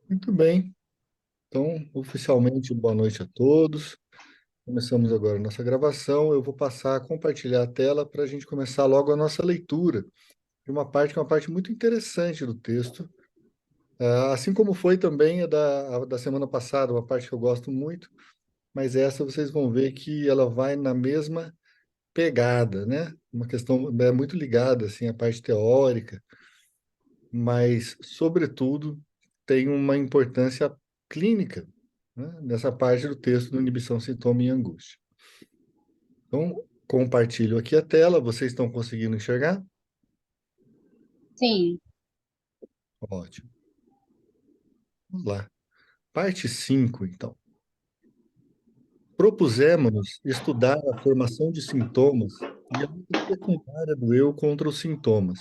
Muito bem. Então, oficialmente, boa noite a todos. Começamos agora a nossa gravação. Eu vou passar a compartilhar a tela para a gente começar logo a nossa leitura de uma parte que é uma parte muito interessante do texto. Assim como foi também a da semana passada, uma parte que eu gosto muito, mas essa vocês vão ver que ela vai na mesma pegada, né? Uma questão muito ligada assim, à parte teórica, mas, sobretudo, tem uma importância clínica, né, nessa parte do texto do Inibição, Sintoma e Angústia. Então, compartilho aqui a tela, vocês estão conseguindo enxergar? Sim, Ótimo. Vamos lá. Parte 5, então. Propusemos-nos estudar a formação de sintomas e a luta secundária do eu contra os sintomas,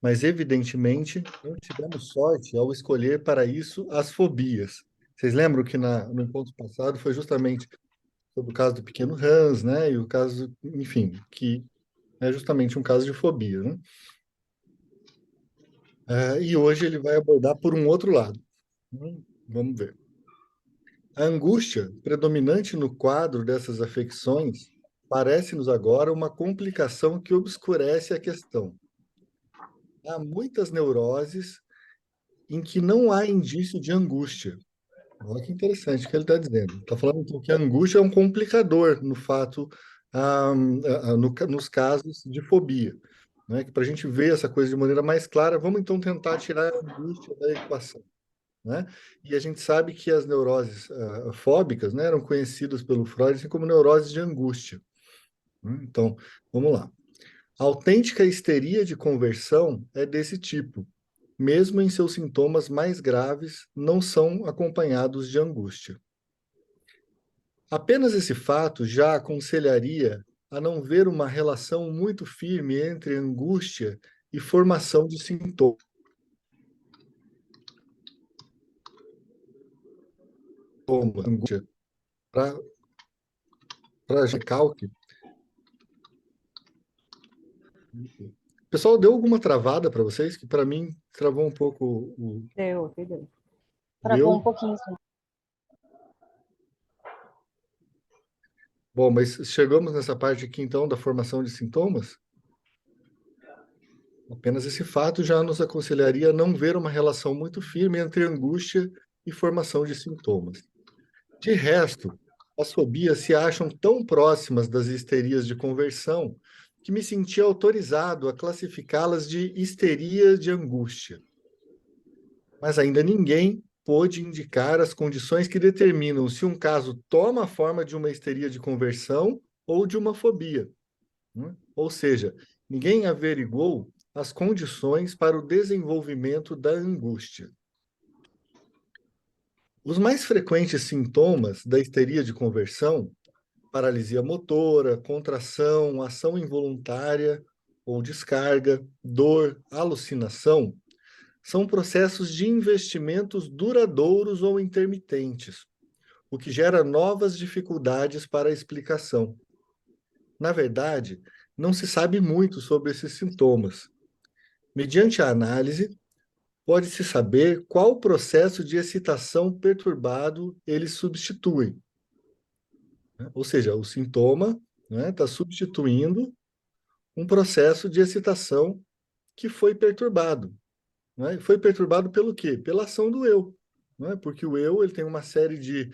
mas, evidentemente, não tivemos sorte ao escolher para isso as fobias. Vocês lembram que no encontro passado foi justamente sobre o caso do pequeno Hans, né? E o caso, enfim, que é justamente um caso de fobia, né? E hoje ele vai abordar por um outro lado. Vamos ver. A angústia predominante no quadro dessas afecções parece-nos agora uma complicação que obscurece a questão. Há muitas neuroses em que não há indício de angústia. Olha que interessante o que ele está dizendo. Está falando então, que a angústia é um complicador no fato, nos casos de fobia. Né? Que para a gente ver essa coisa de maneira mais clara, vamos então tentar tirar a angústia da equação. Né? E a gente sabe que as neuroses fóbicas, né, eram conhecidas pelo Freud assim, como neuroses de angústia. Né? Então, vamos lá. A autêntica histeria de conversão é desse tipo. Mesmo em seus sintomas mais graves, não são acompanhados de angústia. Apenas esse fato já aconselharia a não ver uma relação muito firme entre angústia e formação de sintomas. Angústia, para recalque. Pessoal, deu alguma travada para vocês? Que para mim travou um pouco deu. Travou um deu. pouquinho, sim. Bom, mas chegamos nessa parte aqui então da formação de sintomas. Apenas esse fato já nos aconselharia a não ver uma relação muito firme entre angústia e formação de sintomas. De resto, as fobias se acham tão próximas das histerias de conversão que me senti autorizado a classificá-las de histeria de angústia. Mas ainda ninguém pôde indicar as condições que determinam se um caso toma a forma de uma histeria de conversão ou de uma fobia. Né? Ou seja, ninguém averiguou as condições para o desenvolvimento da angústia. Os mais frequentes sintomas da histeria de conversão, paralisia motora, contração, ação involuntária ou descarga, dor, alucinação, são processos de investimentos duradouros ou intermitentes, o que gera novas dificuldades para a explicação. Na verdade, não se sabe muito sobre esses sintomas. Mediante a análise, pode-se saber qual processo de excitação perturbado eles substituem. Né? Ou seja, o sintoma está substituindo um processo de excitação que foi perturbado. Né? Foi perturbado pelo quê? Pela ação do eu. Né? Porque o eu ele tem uma série de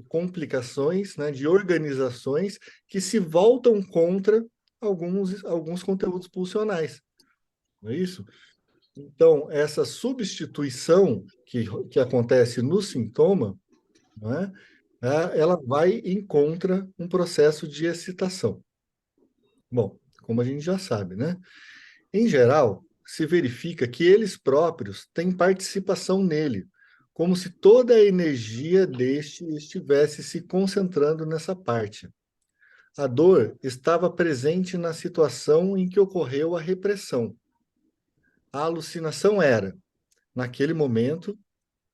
complicações, né, de organizações que se voltam contra alguns conteúdos pulsionais. Não é isso? Então, essa substituição que acontece no sintoma, não é? Ela vai em contra um processo de excitação. Bom, como a gente já sabe, né? Em geral, se verifica que eles próprios têm participação nele, como se toda a energia deste estivesse se concentrando nessa parte. A dor estava presente na situação em que ocorreu a repressão. A alucinação era, naquele momento,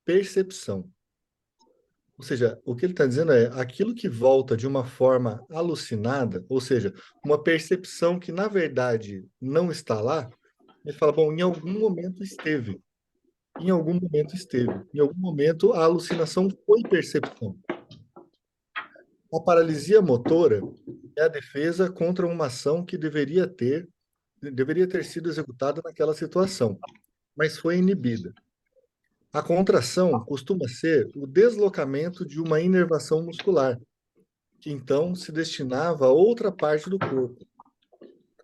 percepção. Ou seja, o que ele está dizendo é aquilo que volta de uma forma alucinada, ou seja, uma percepção que na verdade não está lá, ele fala, bom, em algum momento esteve. Em algum momento esteve. Em algum momento, a alucinação foi percepção. A paralisia motora é a defesa contra uma ação que deveria ter sido executada naquela situação, mas foi inibida. A contração costuma ser o deslocamento de uma inervação muscular, que então se destinava a outra parte do corpo.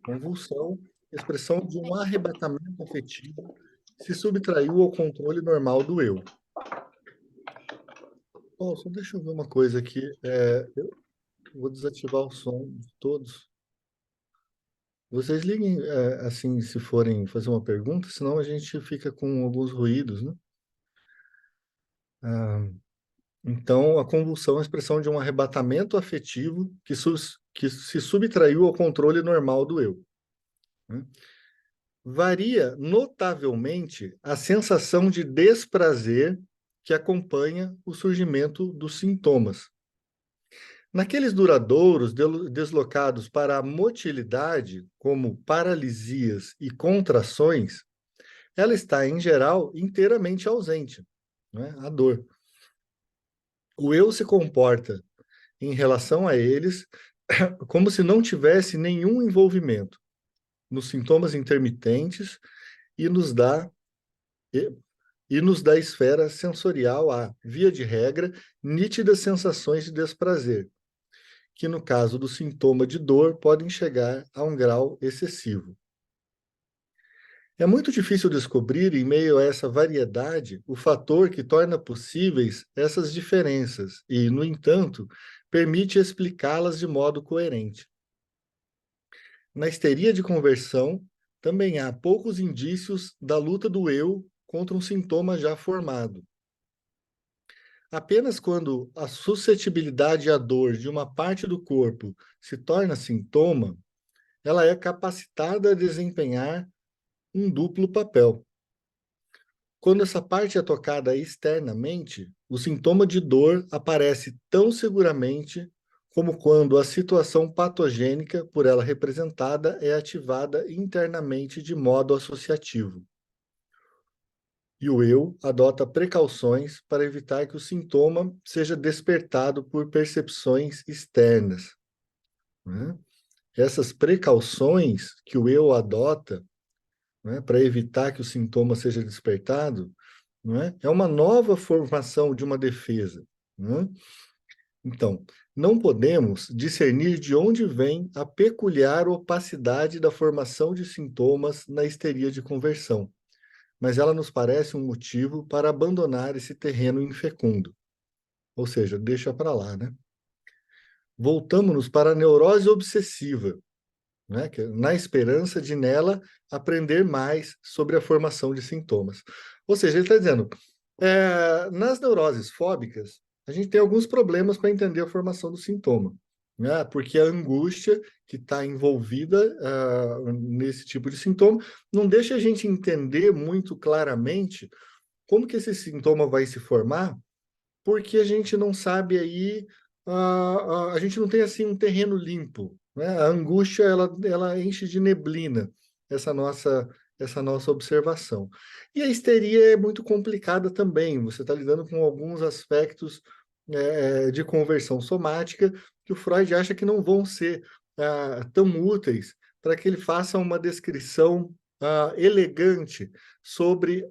Convulsão, expressão de um arrebatamento afetivo, se subtraiu ao controle normal do eu. Bom, só deixa eu ver uma coisa aqui. Eu vou desativar o som de todos. Vocês liguem, assim, se forem fazer uma pergunta, senão a gente fica com alguns ruídos, né? Ah, então, a convulsão é a expressão de um arrebatamento afetivo que se subtraiu ao controle normal do eu, né? Varia notavelmente a sensação de desprazer que acompanha o surgimento dos sintomas. Naqueles duradouros deslocados para a motilidade, como paralisias e contrações, ela está, em geral, inteiramente ausente, né? A dor. O eu se comporta em relação a eles como se não tivesse nenhum envolvimento nos sintomas intermitentes e nos dá e, e nos dá esfera sensorial a, via de regra, nítidas sensações de desprazer, que no caso do sintoma de dor podem chegar a um grau excessivo. É muito difícil descobrir, em meio a essa variedade, o fator que torna possíveis essas diferenças e, no entanto, permite explicá-las de modo coerente. Na histeria de conversão, também há poucos indícios da luta do eu contra um sintoma já formado. Apenas quando a suscetibilidade à dor de uma parte do corpo se torna sintoma, ela é capacitada a desempenhar um duplo papel. Quando essa parte é tocada externamente, o sintoma de dor aparece tão seguramente como quando a situação patogênica, por ela representada, é ativada internamente de modo associativo. E o eu adota precauções para evitar que o sintoma seja despertado por percepções externas, né? Essas precauções que o eu adota, né, para evitar que o sintoma seja despertado, não é? É uma nova formação de uma defesa, né? Então, não podemos discernir de onde vem a peculiar opacidade da formação de sintomas na histeria de conversão, mas ela nos parece um motivo para abandonar esse terreno infecundo, ou seja, deixa para lá, né? Voltamos-nos para a neurose obsessiva, né? Na esperança de nela aprender mais sobre a formação de sintomas. Ou seja, ele está dizendo, nas neuroses fóbicas, a gente tem alguns problemas para entender a formação do sintoma, né? Porque a angústia que está envolvida nesse tipo de sintoma não deixa a gente entender muito claramente como que esse sintoma vai se formar, porque a gente não sabe aí, a gente não tem assim um terreno limpo, né? A angústia ela enche de neblina essa nossa observação. E a histeria é muito complicada também. Você está lidando com alguns aspectos de conversão somática que o Freud acha que não vão ser tão úteis para que ele faça uma descrição elegante sobre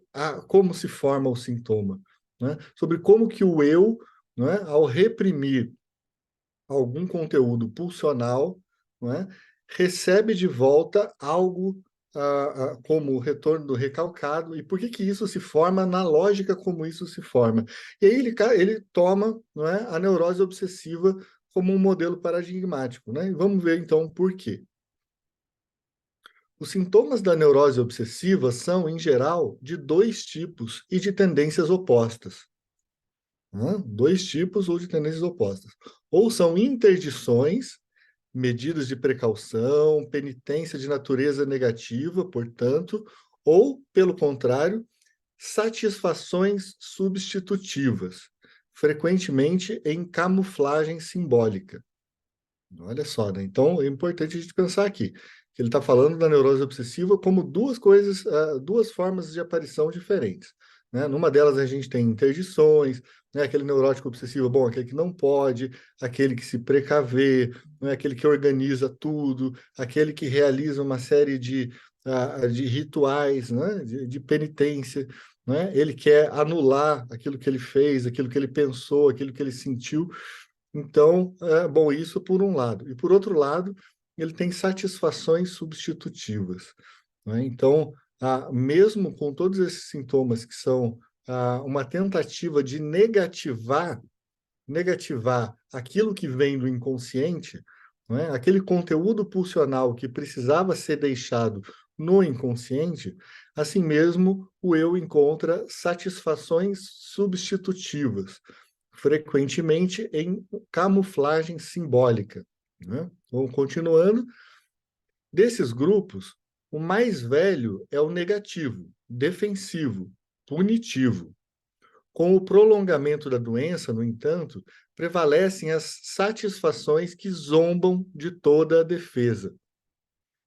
como se forma o sintoma, né? Sobre como que o eu, né, ao reprimir algum conteúdo pulsional, né, recebe de volta algo como o retorno do recalcado, e por que que isso se forma na lógica como isso se forma. E aí ele toma, não é, a neurose obsessiva como um modelo paradigmático, né? E vamos ver então por quê. Os sintomas da neurose obsessiva são, em geral, de dois tipos e de tendências opostas. Dois tipos ou de tendências opostas. Ou são interdições, medidas de precaução, penitência de natureza negativa, portanto, ou, pelo contrário, satisfações substitutivas, frequentemente em camuflagem simbólica. Olha só, né? Então é importante a gente pensar aqui que ele está falando da neurose obsessiva como duas coisas, duas formas de aparição diferentes. né? Numa delas a gente tem interdições, né? Aquele neurótico obsessivo, bom, aquele que não pode, aquele que se precavê, né? Aquele que organiza tudo, aquele que realiza uma série de rituais, né? De penitência, né? Ele quer anular aquilo que ele fez, aquilo que ele pensou, aquilo que ele sentiu. Então, bom, isso por um lado. E por outro lado, ele tem satisfações substitutivas, né? Então, mesmo com todos esses sintomas que são uma tentativa de negativar aquilo que vem do inconsciente, né? Aquele conteúdo pulsional que precisava ser deixado no inconsciente, assim mesmo o eu encontra satisfações substitutivas, frequentemente em camuflagem simbólica, né? Então, continuando, desses grupos, o mais velho é o negativo, defensivo, punitivo. Com o prolongamento da doença, no entanto, prevalecem as satisfações que zombam de toda a defesa.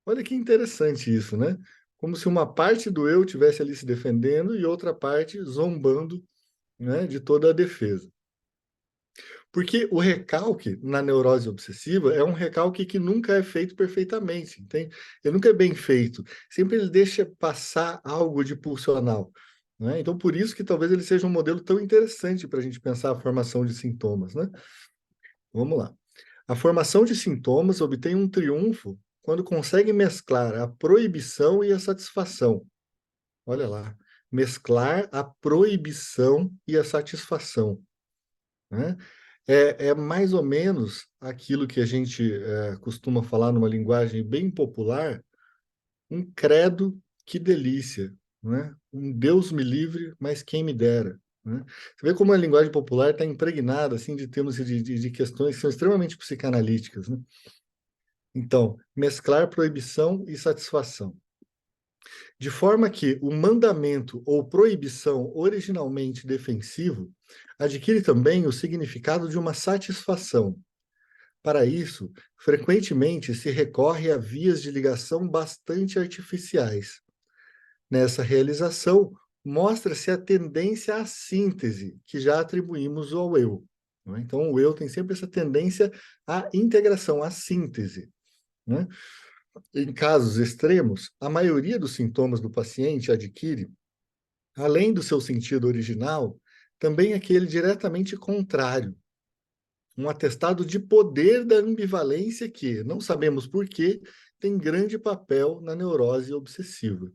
Olha que interessante isso, né? Como se uma parte do eu tivesse ali se defendendo e outra parte zombando, né, de toda a defesa. Porque o recalque na neurose obsessiva é um recalque que nunca é feito perfeitamente, entende? Ele nunca é bem feito. Sempre ele deixa passar algo de pulsional, né? Então, por isso que talvez ele seja um modelo tão interessante para a gente pensar a formação de sintomas, né? Vamos lá. A formação de sintomas obtém um triunfo quando consegue mesclar a proibição e a satisfação. Olha lá. Mesclar a proibição e a satisfação, né? É mais ou menos aquilo que a gente costuma falar numa linguagem bem popular, um credo, que delícia, né? Um Deus me livre, mas quem me dera, né? Você vê como a linguagem popular está impregnada assim, de termos de questões que são extremamente psicanalíticas, né? Então, mesclar proibição e satisfação. De forma que o mandamento ou proibição originalmente defensivo adquire também o significado de uma satisfação. Para isso, frequentemente se recorre a vias de ligação bastante artificiais. Nessa realização, mostra-se a tendência à síntese, que já atribuímos ao eu, né? Então, o eu tem sempre essa tendência à integração, à síntese, né? Em casos extremos, a maioria dos sintomas do paciente adquire, além do seu sentido original, também aquele diretamente contrário, um atestado de poder da ambivalência que, não sabemos por quê, tem grande papel na neurose obsessiva.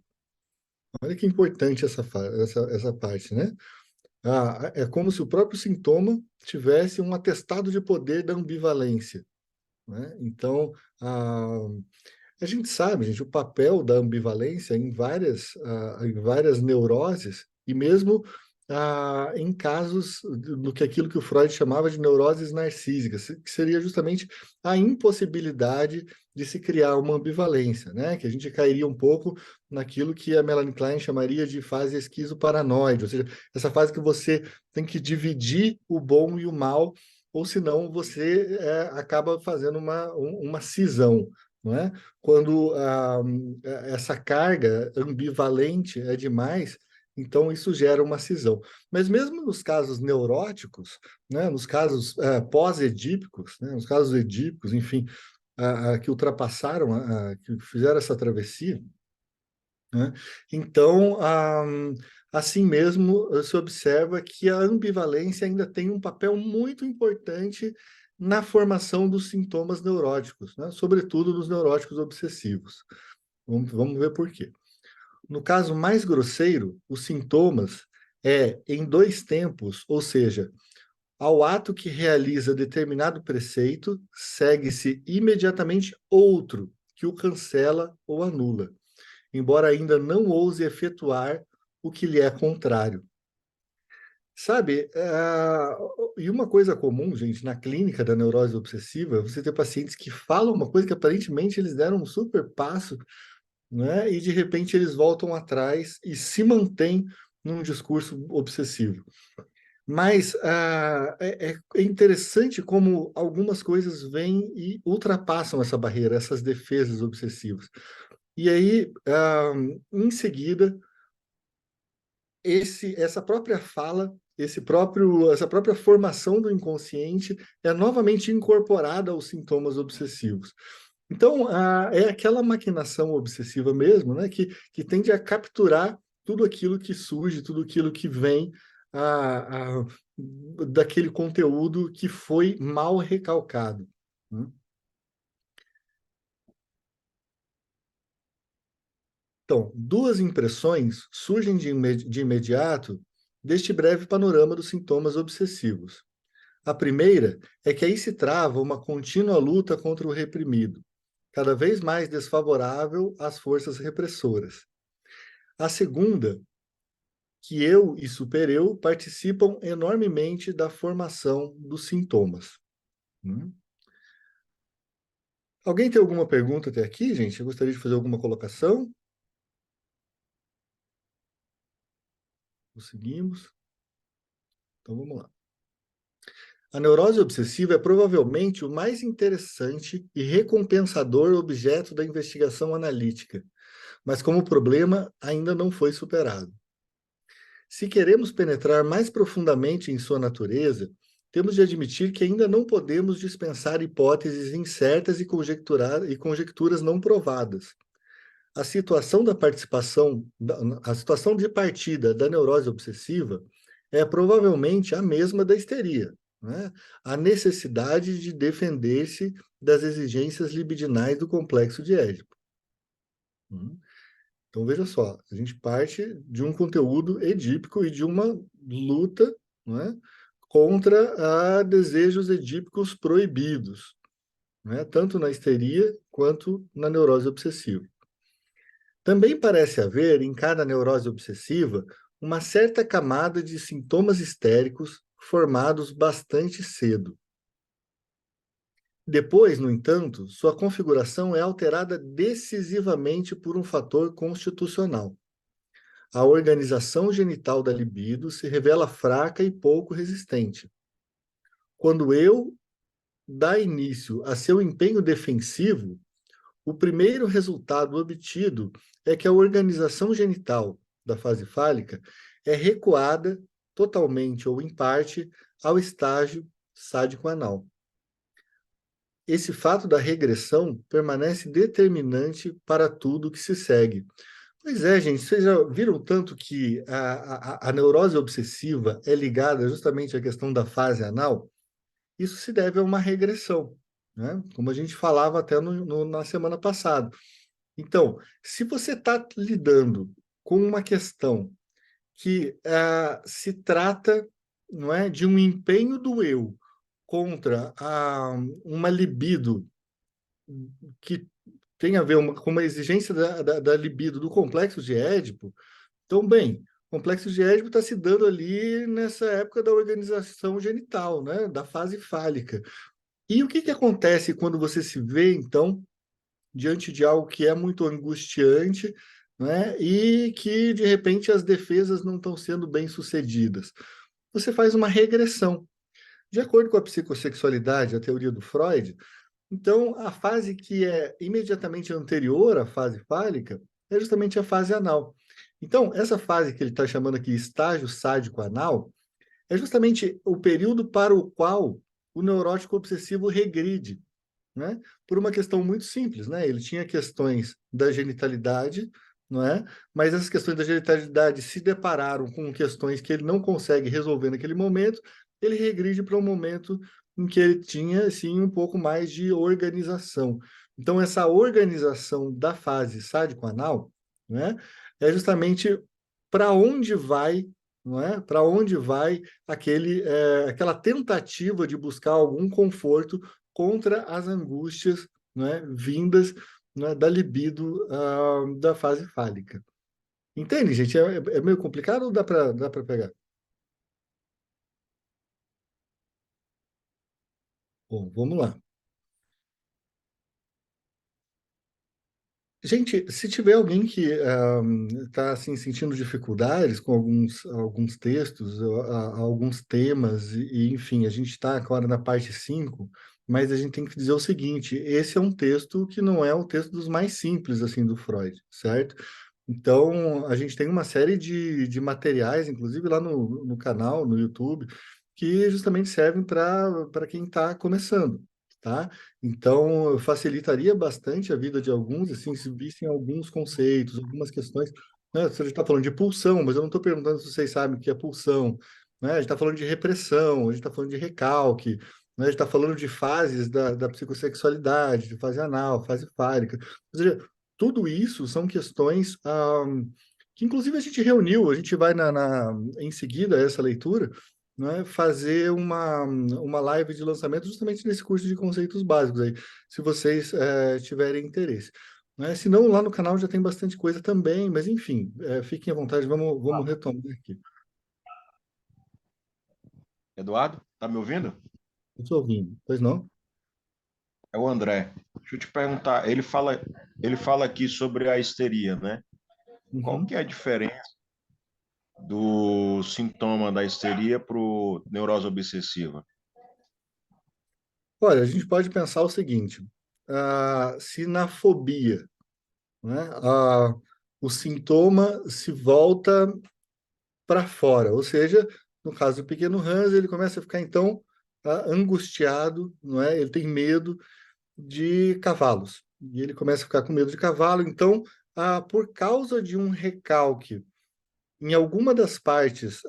Olha que importante essa parte, né? É como se o próprio sintoma tivesse um atestado de poder da ambivalência, né? Então, a gente sabe, gente, o papel da ambivalência em várias neuroses, e mesmo em casos do que aquilo que o Freud chamava de neuroses narcísicas, que seria justamente a impossibilidade de se criar uma ambivalência, né? Que a gente cairia um pouco naquilo que a Melanie Klein chamaria de fase esquizoparanoide, ou seja, essa fase que você tem que dividir o bom e o mal, ou senão você acaba fazendo uma cisão, não é? Quando essa carga ambivalente é demais, então isso gera uma cisão. Mas mesmo nos casos neuróticos, né, nos casos pós-edípicos, né, nos casos edípicos, enfim, que ultrapassaram, que fizeram essa travessia, né, então, assim mesmo, se observa que a ambivalência ainda tem um papel muito importante na formação dos sintomas neuróticos, né? Sobretudo nos neuróticos obsessivos. Vamos ver por quê. No caso mais grosseiro, os sintomas em dois tempos, ou seja, ao ato que realiza determinado preceito, segue-se imediatamente outro que o cancela ou anula, embora ainda não ouse efetuar o que lhe é contrário. Sabe, e uma coisa comum, gente, na clínica da neurose obsessiva, você ter pacientes que falam uma coisa que aparentemente eles deram um super passo, né, e de repente eles voltam atrás e se mantêm num discurso obsessivo. Mas é interessante como algumas coisas vêm e ultrapassam essa barreira, essas defesas obsessivas. E aí, em seguida, essa própria fala, essa própria formação do inconsciente é novamente incorporada aos sintomas obsessivos. Então, é aquela maquinação obsessiva mesmo, né, que tende a capturar tudo aquilo que surge, tudo aquilo que vem daquele conteúdo que foi mal recalcado, né? Então, duas impressões surgem de imediato deste breve panorama dos sintomas obsessivos. A primeira é que aí se trava uma contínua luta contra o reprimido, cada vez mais desfavorável às forças repressoras. A segunda, que eu e supereu participam enormemente da formação dos sintomas. Alguém tem alguma pergunta até aqui, gente? Eu gostaria de fazer alguma colocação? Conseguimos? Então vamos lá. A neurose obsessiva é provavelmente o mais interessante e recompensador objeto da investigação analítica, mas como problema ainda não foi superado. Se queremos penetrar mais profundamente em sua natureza, temos de admitir que ainda não podemos dispensar hipóteses incertas e conjecturas não provadas. A situação da participação, a situação de partida da neurose obsessiva é provavelmente a mesma da histeria, né? A necessidade de defender-se das exigências libidinais do complexo de Édipo. Então, veja só, a gente parte de um conteúdo edípico e de uma luta, né, contra desejos edípicos proibidos, né, tanto na histeria quanto na neurose obsessiva. Também parece haver, em cada neurose obsessiva, uma certa camada de sintomas histéricos formados bastante cedo. Depois, no entanto, sua configuração é alterada decisivamente por um fator constitucional. A organização genital da libido se revela fraca e pouco resistente. Quando eu dá início a seu empenho defensivo, o primeiro resultado obtido é que a organização genital da fase fálica é recuada totalmente ou em parte ao estágio sádico-anal. Esse fato da regressão permanece determinante para tudo que se segue. Pois é, gente, vocês já viram tanto que a neurose obsessiva é ligada justamente à questão da fase anal? Isso se deve a uma regressão, né? Como a gente falava até na semana passada. Então, se você está lidando com uma questão que se trata, não é, de um empenho do eu contra uma libido que tem a ver com uma exigência da libido do complexo de Édipo, então, bem, o complexo de Édipo está se dando ali nessa época da organização genital, né, da fase fálica. E o que acontece quando você se vê, então, diante de algo que é muito angustiante, né, e que, de repente, as defesas não estão sendo bem sucedidas? Você faz uma regressão. De acordo com a psicossexualidade, a teoria do Freud, então, a fase que é imediatamente anterior à fase fálica é justamente a fase anal. Então, essa fase que ele está chamando aqui estágio sádico anal é justamente o período para o qual o neurótico obsessivo regride, né? Por uma questão muito simples, né? Ele tinha questões da genitalidade, não é? Mas essas questões da genitalidade se depararam com questões que ele não consegue resolver naquele momento, ele regride para um momento em que ele tinha, assim, um pouco mais de organização. Então, essa organização da fase sádico-anal, né, é justamente para onde vai, não é? Para onde vai aquela tentativa de buscar algum conforto contra as angústias, né, vindas, né, da libido da fase fálica. Entende, gente? É meio complicado ou dá para pegar? Bom, vamos lá. Gente, se tiver alguém que está assim, sentindo dificuldades com alguns textos, alguns temas, enfim, a gente está agora na parte 5, mas a gente tem que dizer o seguinte, esse é um texto que não é o texto dos mais simples assim do Freud, certo? Então, a gente tem uma série de materiais, inclusive lá no canal, no YouTube, que justamente servem para quem está começando, tá? Então, facilitaria bastante a vida de alguns, assim, se vissem alguns conceitos, algumas questões, né? Você está falando de pulsão, mas eu não estou perguntando se vocês sabem o que é pulsão, né? A gente está falando de repressão, a gente está falando de recalque, né? A gente está falando de fases da psicossexualidade, de fase anal, fase fálica. Ou seja, tudo isso são questões que, inclusive, a gente reuniu, a gente vai em seguida a essa leitura, né, fazer uma live de lançamento justamente nesse curso de conceitos básicos aí, se vocês tiverem interesse. Né? Se não, lá no canal já tem bastante coisa também, mas enfim, fiquem à vontade, vamos retomar aqui. Eduardo, tá me ouvindo? Estou ouvindo, pois não? É o André. Deixa eu te perguntar, ele fala aqui sobre a histeria, né? Qual Uhum. que é a diferença do sintoma da histeria para neurose obsessiva? Olha, a gente pode pensar o seguinte, se na fobia, né, o sintoma se volta para fora, ou seja, no caso do pequeno Hans, ele começa a ficar então angustiado, não é? Ele tem medo de cavalos e ele começa a ficar com medo de cavalo. Então, por causa de um recalque em alguma das partes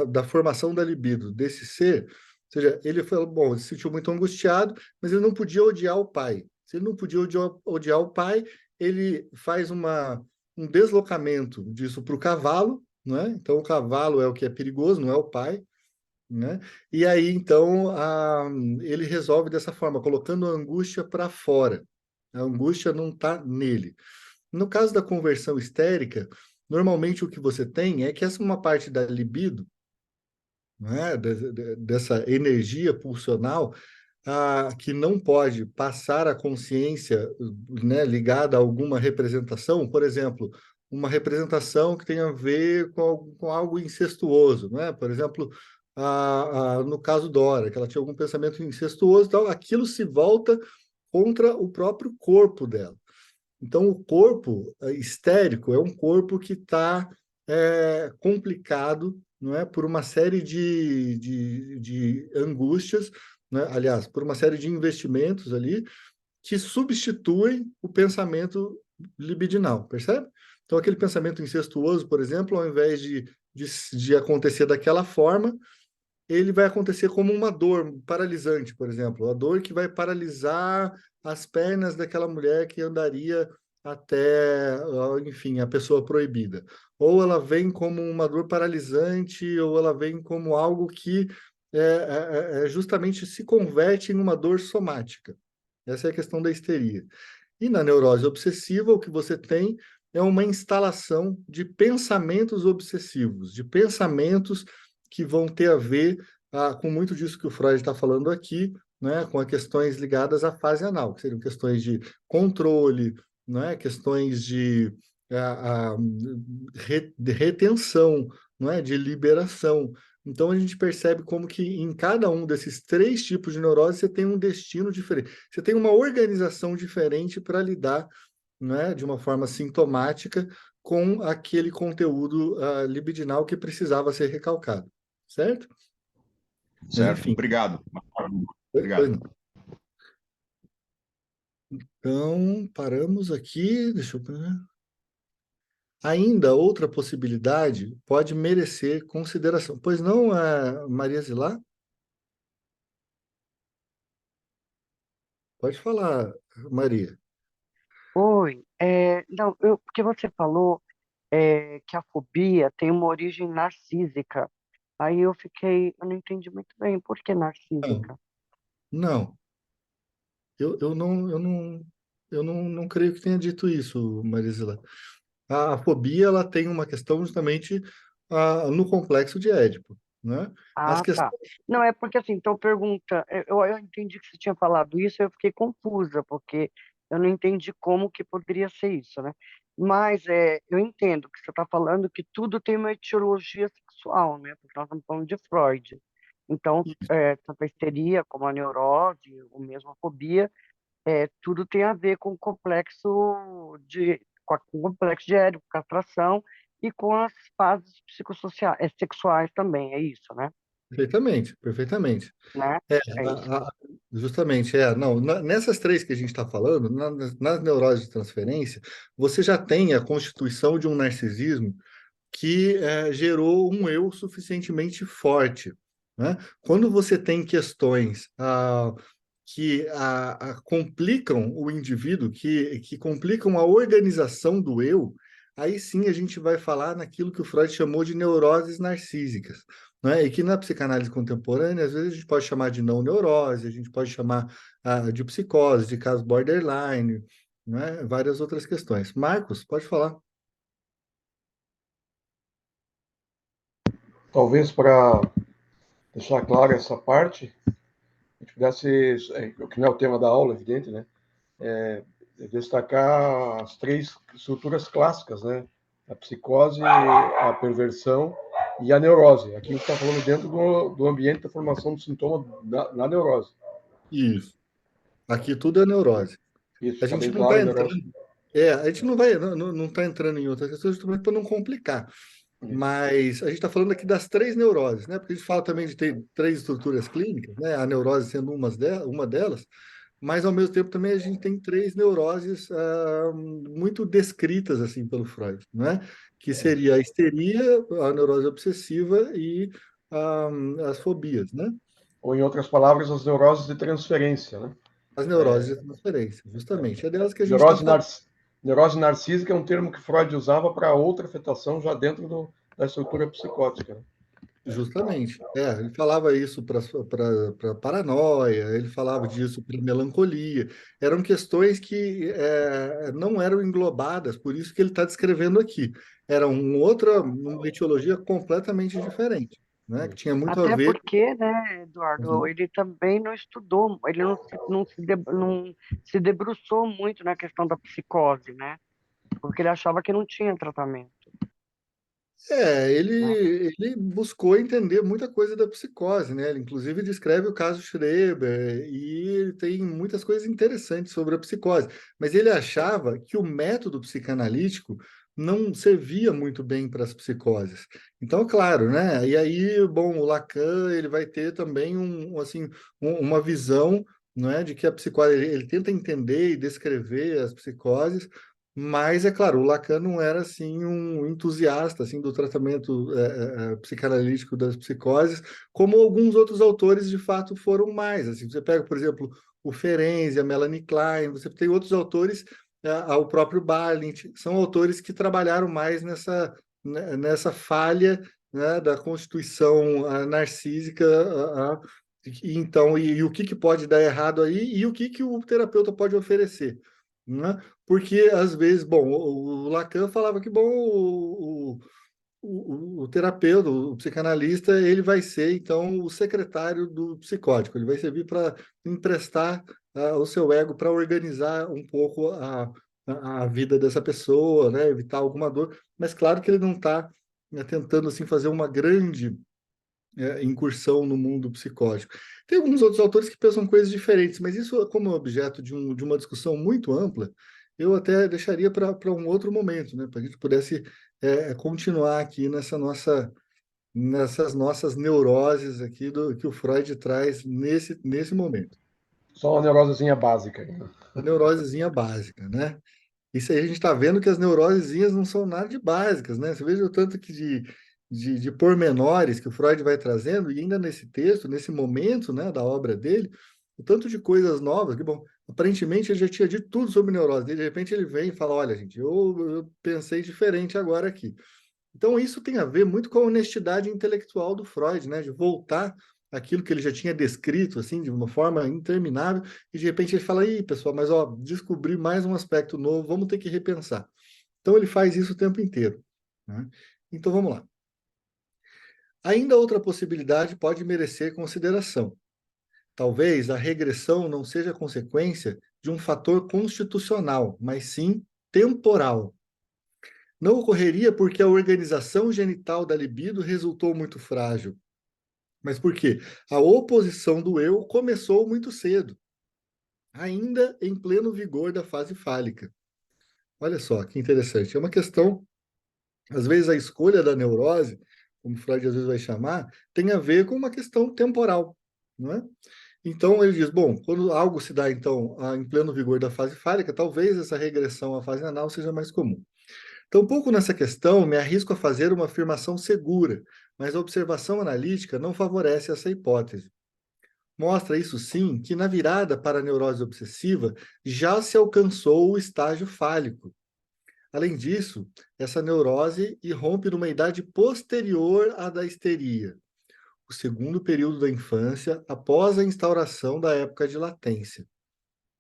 da formação da libido desse ser, ou seja, ele falou, bom, ele se sentiu muito angustiado, mas ele não podia odiar o pai. Se ele não podia odiar o pai, ele faz um deslocamento disso para o cavalo, né? Então o cavalo é o que é perigoso, não é o pai, né? E aí então ele resolve dessa forma, colocando a angústia para fora. A angústia não está nele. No caso da conversão histérica, normalmente o que você tem é que essa é uma parte da libido, né, dessa energia pulsional, que não pode passar a consciência, né, ligada a alguma representação, por exemplo, uma representação que tem a ver com algo incestuoso, né? Por exemplo, no caso Dora, que ela tinha algum pensamento incestuoso, então aquilo se volta contra o próprio corpo dela. Então, o corpo histérico é um corpo que está complicado, não é, por uma série de angústias, né? Aliás, por uma série de investimentos ali que substituem o pensamento libidinal, percebe? Então, aquele pensamento incestuoso, por exemplo, ao invés de acontecer daquela forma, ele vai acontecer como uma dor paralisante, por exemplo, a dor que vai paralisar as pernas daquela mulher que andaria até, enfim, a pessoa proibida. Ou ela vem como uma dor paralisante, ou ela vem como algo que justamente se converte em uma dor somática. Essa é a questão da histeria. E na neurose obsessiva, o que você tem é uma instalação de pensamentos obsessivos, de pensamentos que vão ter a ver com muito disso que o Freud está falando aqui, né, com as questões ligadas à fase anal, que seriam questões de controle, né, questões de retenção, né, de liberação. Então a gente percebe como que em cada um desses três tipos de neurose você tem um destino diferente, você tem uma organização diferente para lidar, né, de uma forma sintomática com aquele conteúdo libidinal que precisava ser recalcado, certo? Mas Certo? enfim, Obrigado. pois Obrigado. não. Então, paramos aqui, deixa eu... Ainda outra possibilidade pode merecer consideração. Pois não, Maria Zilá? Pode falar, Maria. Oi, não, porque você falou que a fobia tem uma origem narcísica. Aí eu não entendi muito bem por que Não, narcísica. não, eu não creio que tenha dito isso, Maria Zilá. A fobia ela tem uma questão justamente no complexo de Édipo, né? As Ah, tá. questões. Não, é porque assim, então pergunta, eu entendi que você tinha falado isso, eu fiquei confusa, porque eu não entendi como que poderia ser isso, né? Mas eu entendo que você está falando que tudo tem uma etiologia sexual, né? Porque nós estamos falando de Freud. Então, tanto a histeria como a neurose, ou mesmo a fobia, tudo tem a ver com o complexo com o complexo de Édipo, castração e com as fases psicossociais, sexuais também, é isso, né? Perfeitamente, perfeitamente. Né? É, É isso. justamente, não, nessas três que a gente está falando, nas neuroses de transferência, você já tem a constituição de um narcisismo que gerou um eu suficientemente forte, né? Quando você tem questões que complicam o indivíduo, que complicam a organização do eu, aí sim a gente vai falar naquilo que o Freud chamou de neuroses narcísicas, né? E que na psicanálise contemporânea, às vezes a gente pode chamar de não neurose, a gente pode chamar de psicose, de caso borderline, né? Várias outras questões. Marcos, pode falar. Talvez para deixar clara essa parte, a gente pudesse, o que não é o tema da aula, evidente, né? Destacar as três estruturas clássicas, né? A psicose, a perversão e a neurose. Aqui a gente está falando dentro do ambiente da formação do sintoma na neurose. Isso. Aqui tudo é neurose. Isso, A está gente bem não está claro, neurose. entrando, a gente não está entrando em outras questões justamente para não complicar. Isso. Mas a gente está falando aqui das três neuroses, né? Porque a gente fala também de ter três estruturas clínicas, né? A neurose sendo uma delas, mas ao mesmo tempo também a gente tem três neuroses muito descritas assim pelo Freud, né? Que seria a histeria, a neurose obsessiva e as fobias, né? Ou, em outras palavras, as neuroses de transferência, né? As neuroses de transferência, justamente. É delas que a gente está Neurose, falando. neurose narcísica é um termo que Freud usava para outra afetação já dentro da estrutura psicótica, né? Justamente. Ele falava isso para paranoia, ele falava disso para melancolia. Eram questões que não eram englobadas, por isso que ele está descrevendo aqui. Era uma etiologia completamente diferente, né? Que tinha muito a Até ver. porque, né, Eduardo, ele também não estudou, ele não se debruçou muito na questão da psicose, né? Porque ele achava que não tinha tratamento, né? Ele buscou entender muita coisa da psicose, né? Ele inclusive descreve o caso Schreber e tem muitas coisas interessantes sobre a psicose, mas ele achava que o método psicanalítico não servia muito bem para as psicoses. Então, claro, né? E aí, bom, o Lacan ele vai ter também uma visão, não é, de que a psicose ele tenta entender e descrever as psicoses, mas, é claro, o Lacan não era assim um entusiasta assim do tratamento psicanalítico das psicoses, como alguns outros autores de fato foram mais. Assim, você pega, por exemplo, o Ferenczi, a Melanie Klein, você tem outros autores, o próprio Balint, são autores que trabalharam mais nessa falha, né, da constituição narcísica. Então, e o que pode dar errado aí e o que o terapeuta pode oferecer, né? Porque, às vezes, bom, o Lacan falava que, bom, o terapeuta, o psicanalista, ele vai ser, então, o secretário do psicótico, ele vai servir para emprestar o seu ego para organizar um pouco a vida dessa pessoa, né? Evitar alguma dor, mas claro que ele não está tentando, assim, fazer uma grande incursão no mundo psicótico. Tem alguns outros autores que pensam coisas diferentes, mas isso, como objeto de uma discussão muito ampla, eu até deixaria para um outro momento, né? Para a gente pudesse continuar aqui nessas nossas neuroses aqui que o Freud traz nesse momento. Só uma neurosezinha básica. A neurosezinha básica, né? Isso aí a gente está vendo que as neurosezinhas não são nada de básicas, né? Você veja o tanto que de pormenores que o Freud vai trazendo, e ainda nesse texto, nesse momento, né, da obra dele, o tanto de coisas novas, que, bom, aparentemente ele já tinha dito tudo sobre neurose, de repente ele vem e fala, olha, gente, eu pensei diferente agora aqui. Então isso tem a ver muito com a honestidade intelectual do Freud, né, de voltar aquilo que ele já tinha descrito, assim, de uma forma interminável, e de repente ele fala, ih, pessoal, mas ó, descobri mais um aspecto novo, vamos ter que repensar. Então ele faz isso o tempo inteiro, né? Então vamos lá. Ainda outra possibilidade pode merecer consideração. Talvez a regressão não seja consequência de um fator constitucional, mas sim temporal. Não ocorreria porque a organização genital da libido resultou muito frágil, mas porque a oposição do eu começou muito cedo, ainda em pleno vigor da fase fálica. Olha só, que interessante. É uma questão, às vezes a escolha da neurose, como Freud às vezes vai chamar, tem a ver com uma questão temporal, não é? Então ele diz, bom, quando algo se dá então em pleno vigor da fase fálica, talvez essa regressão à fase anal seja mais comum. Então, um pouco nessa questão, me arrisco a fazer uma afirmação segura, mas a observação analítica não favorece essa hipótese. Mostra isso sim que na virada para a neurose obsessiva já se alcançou o estágio fálico. Além disso, essa neurose irrompe numa idade posterior à da histeria, o segundo período da infância após a instauração da época de latência,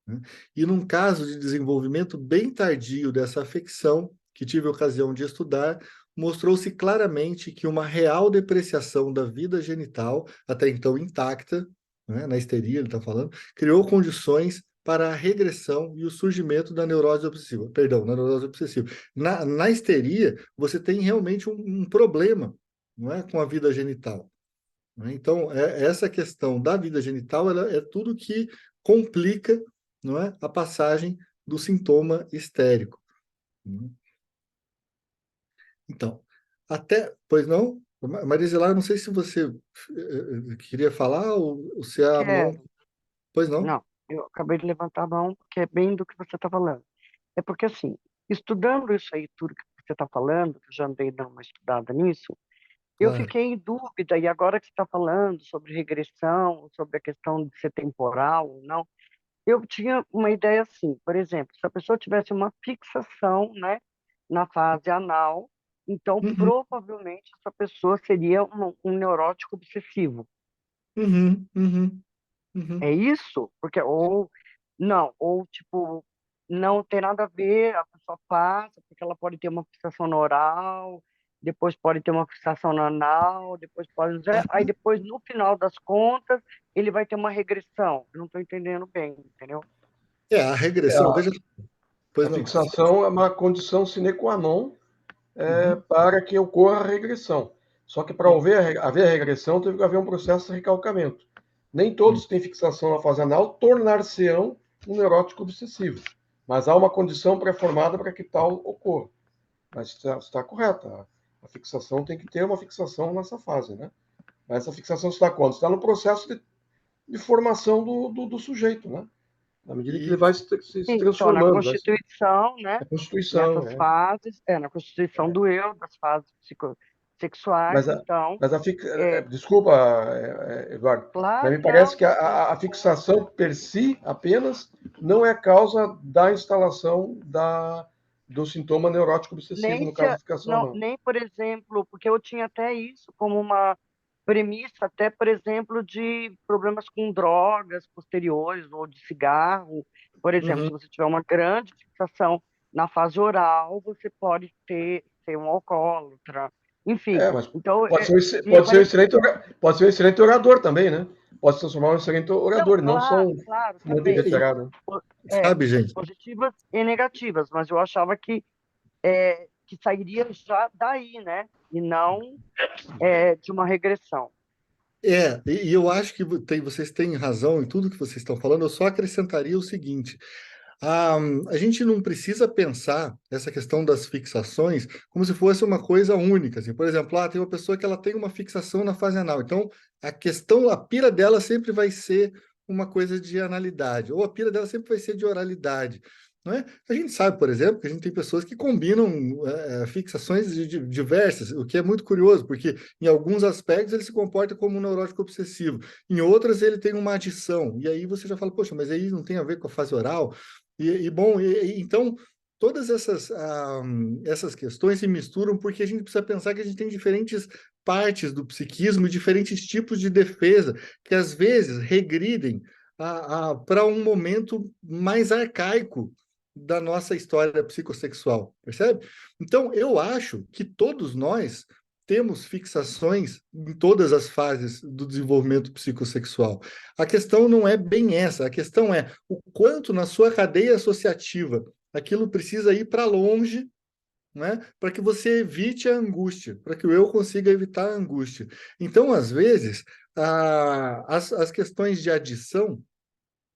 né? E num caso de desenvolvimento bem tardio dessa afecção, que tive a ocasião de estudar, mostrou-se claramente que uma real depreciação da vida genital, até então intacta, né, na histeria ele está falando, criou condições para a regressão e o surgimento da neurose obsessiva. Perdão, na neurose obsessiva. Na histeria, você tem realmente um problema, não é, com a vida genital, né? Então, essa questão da vida genital ela é tudo que complica, não é, a passagem do sintoma histérico, né? Então, pois não? Marisela, eu não sei se você queria falar ou se a mão... Quero. Pois não? Não, eu acabei de levantar a mão, porque é bem do que você está falando. É porque, assim, estudando isso aí, tudo que você está falando, que eu já andei dando uma estudada nisso, eu Claro. fiquei em dúvida, e agora que você está falando sobre regressão, sobre a questão de ser temporal ou não, eu tinha uma ideia assim, por exemplo, se a pessoa tivesse uma fixação, né, na fase anal, então Uhum, provavelmente essa pessoa seria um neurótico obsessivo. uhum, uhum, uhum. É isso? Porque, ou, não, ou tipo, não tem nada a ver, a pessoa passa, porque ela pode ter uma fixação no oral, depois pode ter uma fixação no anal, depois pode. Aí depois, no final das contas, ele vai ter uma regressão. Eu não estou entendendo bem, entendeu? A regressão, A, veja, pois a não. fixação é uma condição sine qua non Uhum, para que ocorra a regressão. Só que para haver a regressão, teve que haver um processo de recalcamento. Nem uhum. todos que têm fixação na fase anal tornar-se-ão um neurótico obsessivo. Mas há uma condição pré-formada para que tal ocorra. Mas está correta. A fixação tem que ter uma fixação nessa fase, né? Mas essa fixação está quando? Está no processo de formação do sujeito, né? Na medida que ele E vai se Sim, então, na transformando, vai se... Constituição, né, A Constituição, nessas é. fases, na Constituição do eu, das fases Mas psicossexuais, a, então, mas a é, desculpa, Eduardo, mas claro, me parece não, que a fixação per si apenas não é causa da instalação do sintoma neurótico obsessivo, nem no se, caso da fixação, não, não. nem, por exemplo, porque eu tinha até isso como uma premissa, até, por exemplo, de problemas com drogas posteriores ou de cigarro. Por exemplo, uhum. se você tiver uma grande fixação na fase oral, você pode ser um alcoólatra. Enfim, É, mas então, me pode ser um parece. excelente, pode ser um excelente orador também, né? Pode se transformar em um excelente Não, orador, não só claro, um claro, fumante também. inveterado. Po- Sabe, gente? Positivas e negativas, mas eu achava que sairia já daí, né? E não de uma regressão. E eu acho que vocês têm razão em tudo que vocês estão falando, eu só acrescentaria o seguinte: a, a gente não precisa pensar essa questão das fixações como se fosse uma coisa única. Assim. Por exemplo, tem uma pessoa que ela tem uma fixação na fase anal, então a pira dela sempre vai ser uma coisa de analidade, ou a pira dela sempre vai ser de oralidade. Não é? A gente sabe, por exemplo, que a gente tem pessoas que combinam fixações diversas, o que é muito curioso, porque em alguns aspectos ele se comporta como um neurótico obsessivo, em outras ele tem uma adição, e aí você já fala, poxa, mas aí não tem a ver com a fase oral? Então, todas essas questões se misturam porque a gente precisa pensar que a gente tem diferentes partes do psiquismo e diferentes tipos de defesa que às vezes regridem para um momento mais arcaico da nossa história psicossexual, percebe? Então, eu acho que todos nós temos fixações em todas as fases do desenvolvimento psicossexual. A questão não é bem essa, a questão é o quanto na sua cadeia associativa aquilo precisa ir para longe, né, para que você evite a angústia, para que o eu consiga evitar a angústia. Então, às vezes, as questões de adição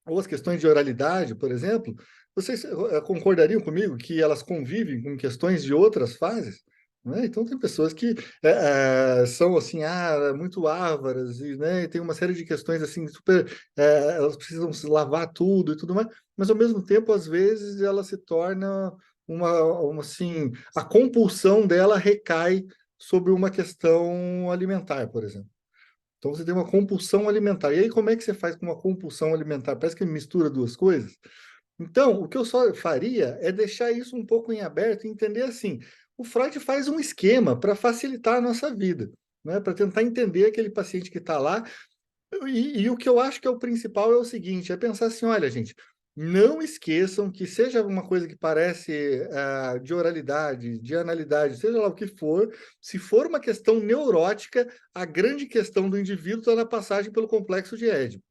ou as questões de oralidade, por exemplo, vocês concordariam comigo que elas convivem com questões de outras fases? Né? Então, tem pessoas que são assim, muito ávaras, e, né, e tem uma série de questões assim, super. Elas precisam se lavar tudo e tudo mais, mas ao mesmo tempo, às vezes, ela se torna assim, a compulsão dela recai sobre uma questão alimentar, por exemplo. Então, você tem uma compulsão alimentar. E aí, como é que você faz com uma compulsão alimentar? Parece que mistura duas coisas. Então, o que eu só faria é deixar isso um pouco em aberto e entender assim: o Freud faz um esquema para facilitar a nossa vida, né? Para tentar entender aquele paciente que está lá. E o que eu acho que é o principal é o seguinte: é pensar assim, olha, gente, não esqueçam que seja uma coisa que parece de oralidade, de analidade, seja lá o que for, se for uma questão neurótica, a grande questão do indivíduo está na passagem pelo complexo de Édipo.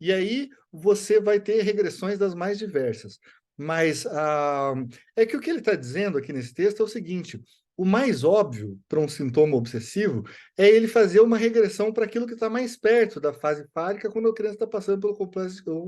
E aí você vai ter regressões das mais diversas. Mas é que o que ele está dizendo aqui nesse texto é o seguinte: o mais óbvio para um sintoma obsessivo é ele fazer uma regressão para aquilo que está mais perto da fase fálica quando a criança está passando pelo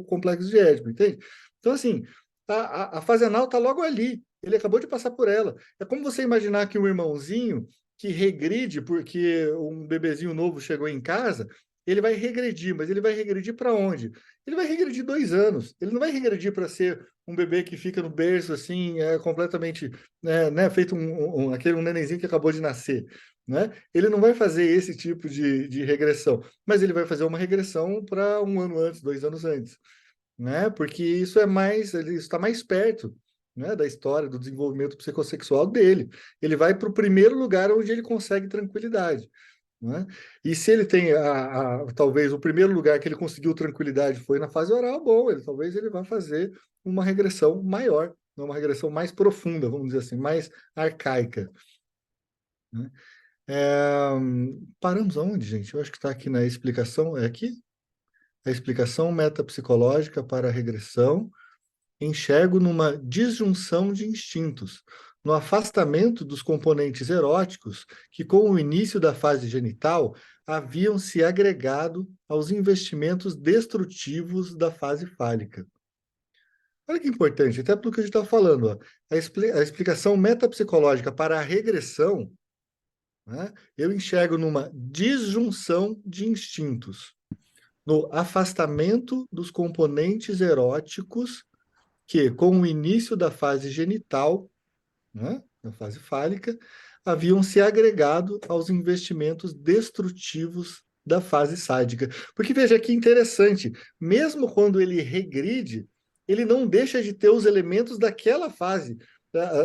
complexo de Édipo, entende? Então, assim, a fase anal está logo ali, ele acabou de passar por ela. É como você imaginar que um irmãozinho que regride porque um bebezinho novo chegou em casa, ele vai regredir, mas ele vai regredir para onde? Ele vai regredir 2 anos. Ele não vai regredir para ser um bebê que fica no berço assim, completamente, né, feito um nenenzinho que acabou de nascer. Né? Ele não vai fazer esse tipo de regressão, mas ele vai fazer uma regressão para 1 ano antes, 2 anos antes. Né? Porque ele está mais perto, né, da história, do desenvolvimento psicossexual dele. Ele vai para o primeiro lugar onde ele consegue tranquilidade. Né? E se ele tem talvez o primeiro lugar que ele conseguiu tranquilidade foi na fase oral, bom, talvez ele vá fazer uma regressão maior, uma regressão mais profunda, vamos dizer assim, mais arcaica. Né? Paramos aonde, gente? Eu acho que está aqui na explicação, é aqui? A explicação metapsicológica para a regressão. Enxergo numa disjunção de instintos, no afastamento dos componentes eróticos que, com o início da fase genital, haviam se agregado aos investimentos destrutivos da fase fálica. Olha que importante, até pelo que a gente está falando, ó, a explicação metapsicológica para a regressão, né, eu enxergo numa disjunção de instintos, no afastamento dos componentes eróticos que, com o início da fase genital, né, na fase fálica, haviam se agregado aos investimentos destrutivos da fase sádica. Porque veja que interessante, mesmo quando ele regride, ele não deixa de ter os elementos daquela fase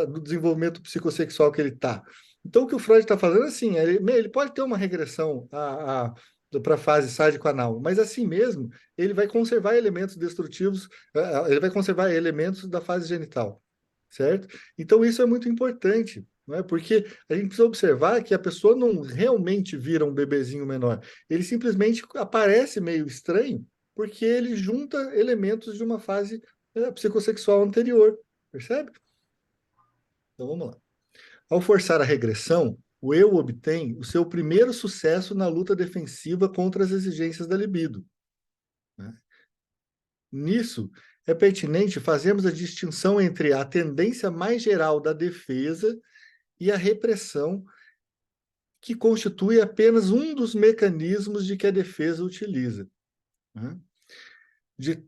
do desenvolvimento psicossexual que ele está. Então, o que o Freud está fazendo assim, ele pode ter uma regressão para a fase sádico-anal, mas assim mesmo, ele vai conservar elementos destrutivos, ele vai conservar elementos da fase genital, certo? Então, isso é muito importante, não é? Porque a gente precisa observar que a pessoa não realmente vira um bebezinho menor, ele simplesmente aparece meio estranho, porque ele junta elementos de uma fase psicossexual anterior, percebe? Então, vamos lá. Ao forçar a regressão, o eu obtém o seu primeiro sucesso na luta defensiva contra as exigências da libido. Né? Nisso, é pertinente fazermos a distinção entre a tendência mais geral da defesa e a repressão, que constitui apenas um dos mecanismos de que a defesa utiliza. Né?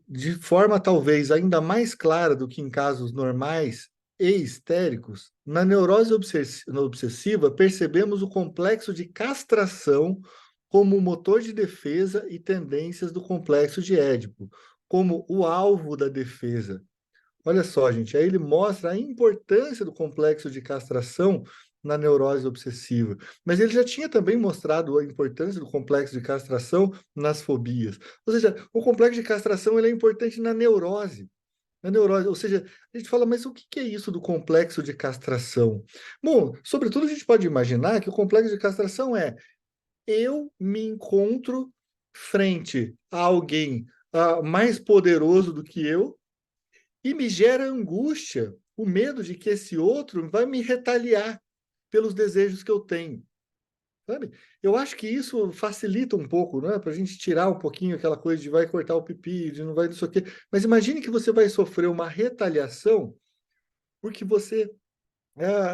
De forma talvez ainda mais clara do que em casos normais e histéricos, na neurose obsessiva percebemos o complexo de castração como motor de defesa e tendências do complexo de Édipo, como o alvo da defesa. Olha só, gente, aí ele mostra a importância do complexo de castração na neurose obsessiva. Mas ele já tinha também mostrado a importância do complexo de castração nas fobias. Ou seja, o complexo de castração ele é importante na neurose. Na neurose, ou seja, a gente fala, mas o que é isso do complexo de castração? Bom, sobretudo a gente pode imaginar que o complexo de castração é eu me encontro frente a alguém mais poderoso do que eu e me gera angústia, o medo de que esse outro vai me retaliar pelos desejos que eu tenho. sabe? Eu acho que isso facilita um pouco, né? Para a gente tirar um pouquinho aquela coisa de vai cortar o pipi, de não vai não sei o quê. Mas imagine que você vai sofrer uma retaliação porque você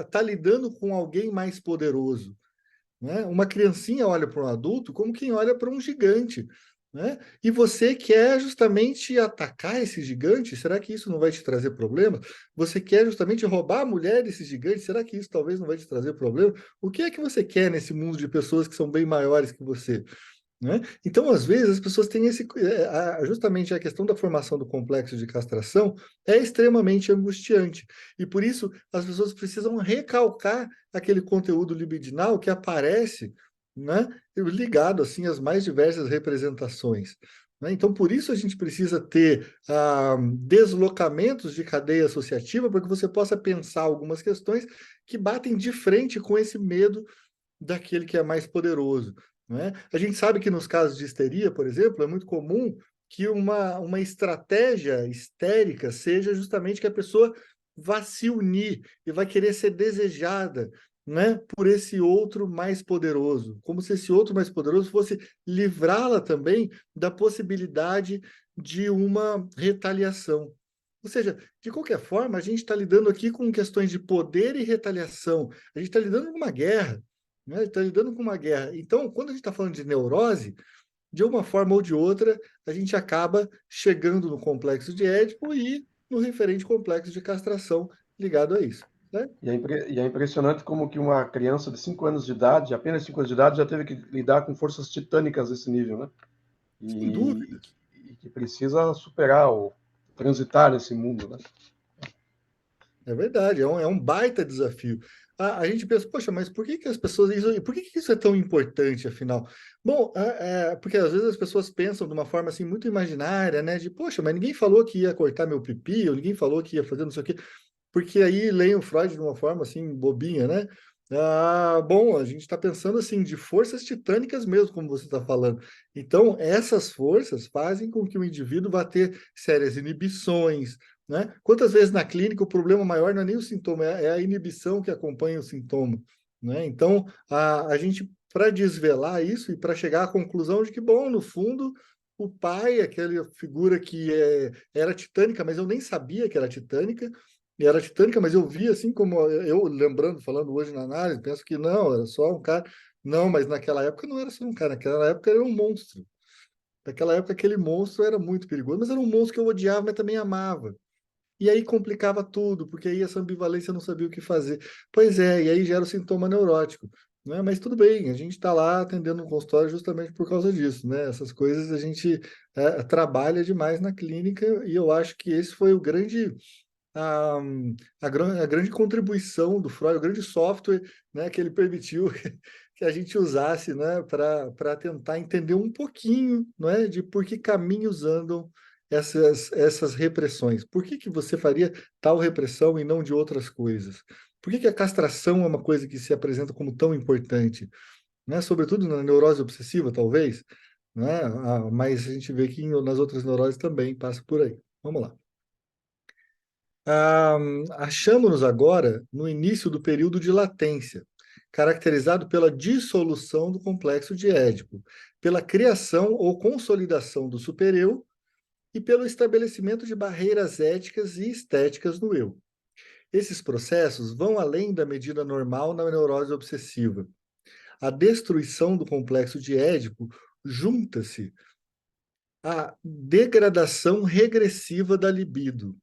está lidando com alguém mais poderoso, né? Uma criancinha olha para um adulto como quem olha para um gigante, né? E você quer justamente atacar esse gigante? Será que isso não vai te trazer problema? Você quer justamente roubar a mulher desse gigante? Será que isso talvez não vai te trazer problema? O que é que você quer nesse mundo de pessoas que são bem maiores que você? Né? Então, às vezes, as pessoas têm justamente a questão da formação do complexo de castração é extremamente angustiante. E por isso as pessoas precisam recalcar aquele conteúdo libidinal que aparece, né, ligado assim às mais diversas representações. Né? Então, por isso a gente precisa ter deslocamentos de cadeia associativa para que você possa pensar algumas questões que batem de frente com esse medo daquele que é mais poderoso. Não é? A gente sabe que nos casos de histeria, por exemplo, é muito comum que uma estratégia histérica seja justamente que a pessoa vá se unir e vai querer ser desejada, né, por esse outro mais poderoso, como se esse outro mais poderoso fosse livrá-la também da possibilidade de uma retaliação. Ou seja, de qualquer forma, a gente está lidando aqui com questões de poder e retaliação. A gente está lidando com uma guerra, né? Está lidando com uma guerra. Então, quando a gente está falando de neurose, de uma forma ou de outra, a gente acaba chegando no complexo de Édipo e no referente complexo de castração ligado a isso. Né? E é impressionante como que uma criança de 5 anos de idade, apenas 5 anos de idade, já teve que lidar com forças titânicas desse nível, né? Sem dúvida. E que precisa superar ou transitar nesse mundo, né? É verdade, é um baita desafio. A gente pensa, poxa, mas por que as pessoas. Por que isso é tão importante, afinal? Bom, porque às vezes as pessoas pensam de uma forma assim muito imaginária, né? De, poxa, mas ninguém falou que ia cortar meu pipi, ou ninguém falou que ia fazer não sei o quê. Porque aí leem o Freud de uma forma assim, bobinha, né? Bom, a gente está pensando assim de forças titânicas mesmo, como você está falando. Então, essas forças fazem com que o indivíduo vá ter sérias inibições, né? Quantas vezes na clínica o problema maior não é nem o sintoma, é a inibição que acompanha o sintoma, né? Então, a gente, para desvelar isso e para chegar à conclusão de que, bom, no fundo, o pai, aquela figura que era titânica, mas eu nem sabia que era titânica, e era titânica, mas eu vi assim como eu lembrando, falando hoje na análise, penso que não, era só um cara. Não, mas naquela época não era só um cara, naquela época era um monstro. Naquela época aquele monstro era muito perigoso, mas era um monstro que eu odiava, mas também amava. E aí complicava tudo, porque aí essa ambivalência não sabia o que fazer. Pois é, e aí gera o sintoma neurótico. Né? Mas tudo bem, a gente está lá atendendo um consultório justamente por causa disso. Né? Essas coisas a gente trabalha demais na clínica e eu acho que esse foi o grande a, a grande contribuição do Freud, o grande software, né, que ele permitiu que a gente usasse, né, para tentar entender um pouquinho, não é, de por que caminhos andam essas repressões. Por que você faria tal repressão e não de outras coisas? Por que a castração é uma coisa que se apresenta como tão importante? Né? Sobretudo na neurose obsessiva, talvez, né? Mas a gente vê que nas outras neuroses também passa por aí. Vamos lá. Achamos-nos agora no início do período de latência, caracterizado pela dissolução do complexo de Édipo, pela criação ou consolidação do supereu e pelo estabelecimento de barreiras éticas e estéticas no eu. Esses processos vão além da medida normal na neurose obsessiva. A destruição do complexo de Édipo junta-se à degradação regressiva da libido.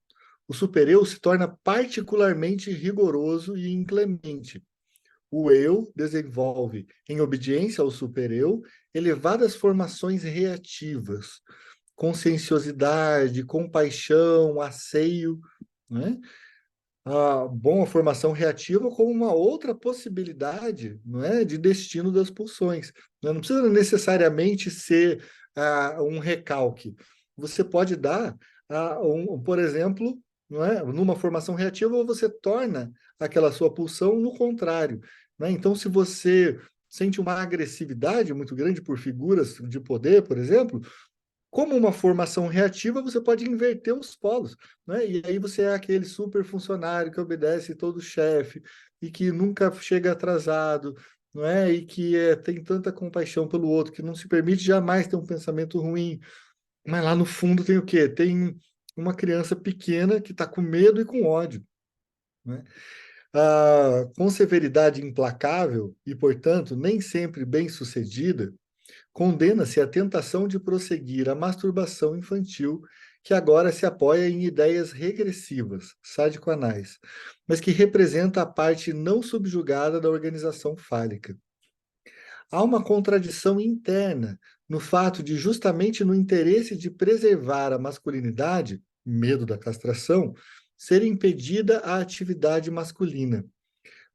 O supereu se torna particularmente rigoroso e inclemente. O eu desenvolve, em obediência ao supereu, elevadas formações reativas, conscienciosidade, compaixão, asseio, né? A formação reativa como uma outra possibilidade, não é, de destino das pulsões. Não precisa necessariamente ser um recalque. Você pode dar, por exemplo, não é, numa formação reativa, você torna aquela sua pulsão no contrário. Né? Então, se você sente uma agressividade muito grande por figuras de poder, por exemplo, como uma formação reativa, você pode inverter os polos, né? E aí você é aquele super funcionário que obedece todo chefe e que nunca chega atrasado, não é? E que tem tanta compaixão pelo outro, que não se permite jamais ter um pensamento ruim. Mas lá no fundo tem o quê? Tem uma criança pequena que está com medo e com ódio, né? Com severidade implacável e, portanto, nem sempre bem-sucedida, condena-se a tentação de prosseguir a masturbação infantil, que agora se apoia em ideias regressivas, sádico-anais, mas que representa a parte não subjugada da organização fálica. Há uma contradição interna no fato de, justamente no interesse de preservar a masculinidade, medo da castração, ser impedida a atividade masculina.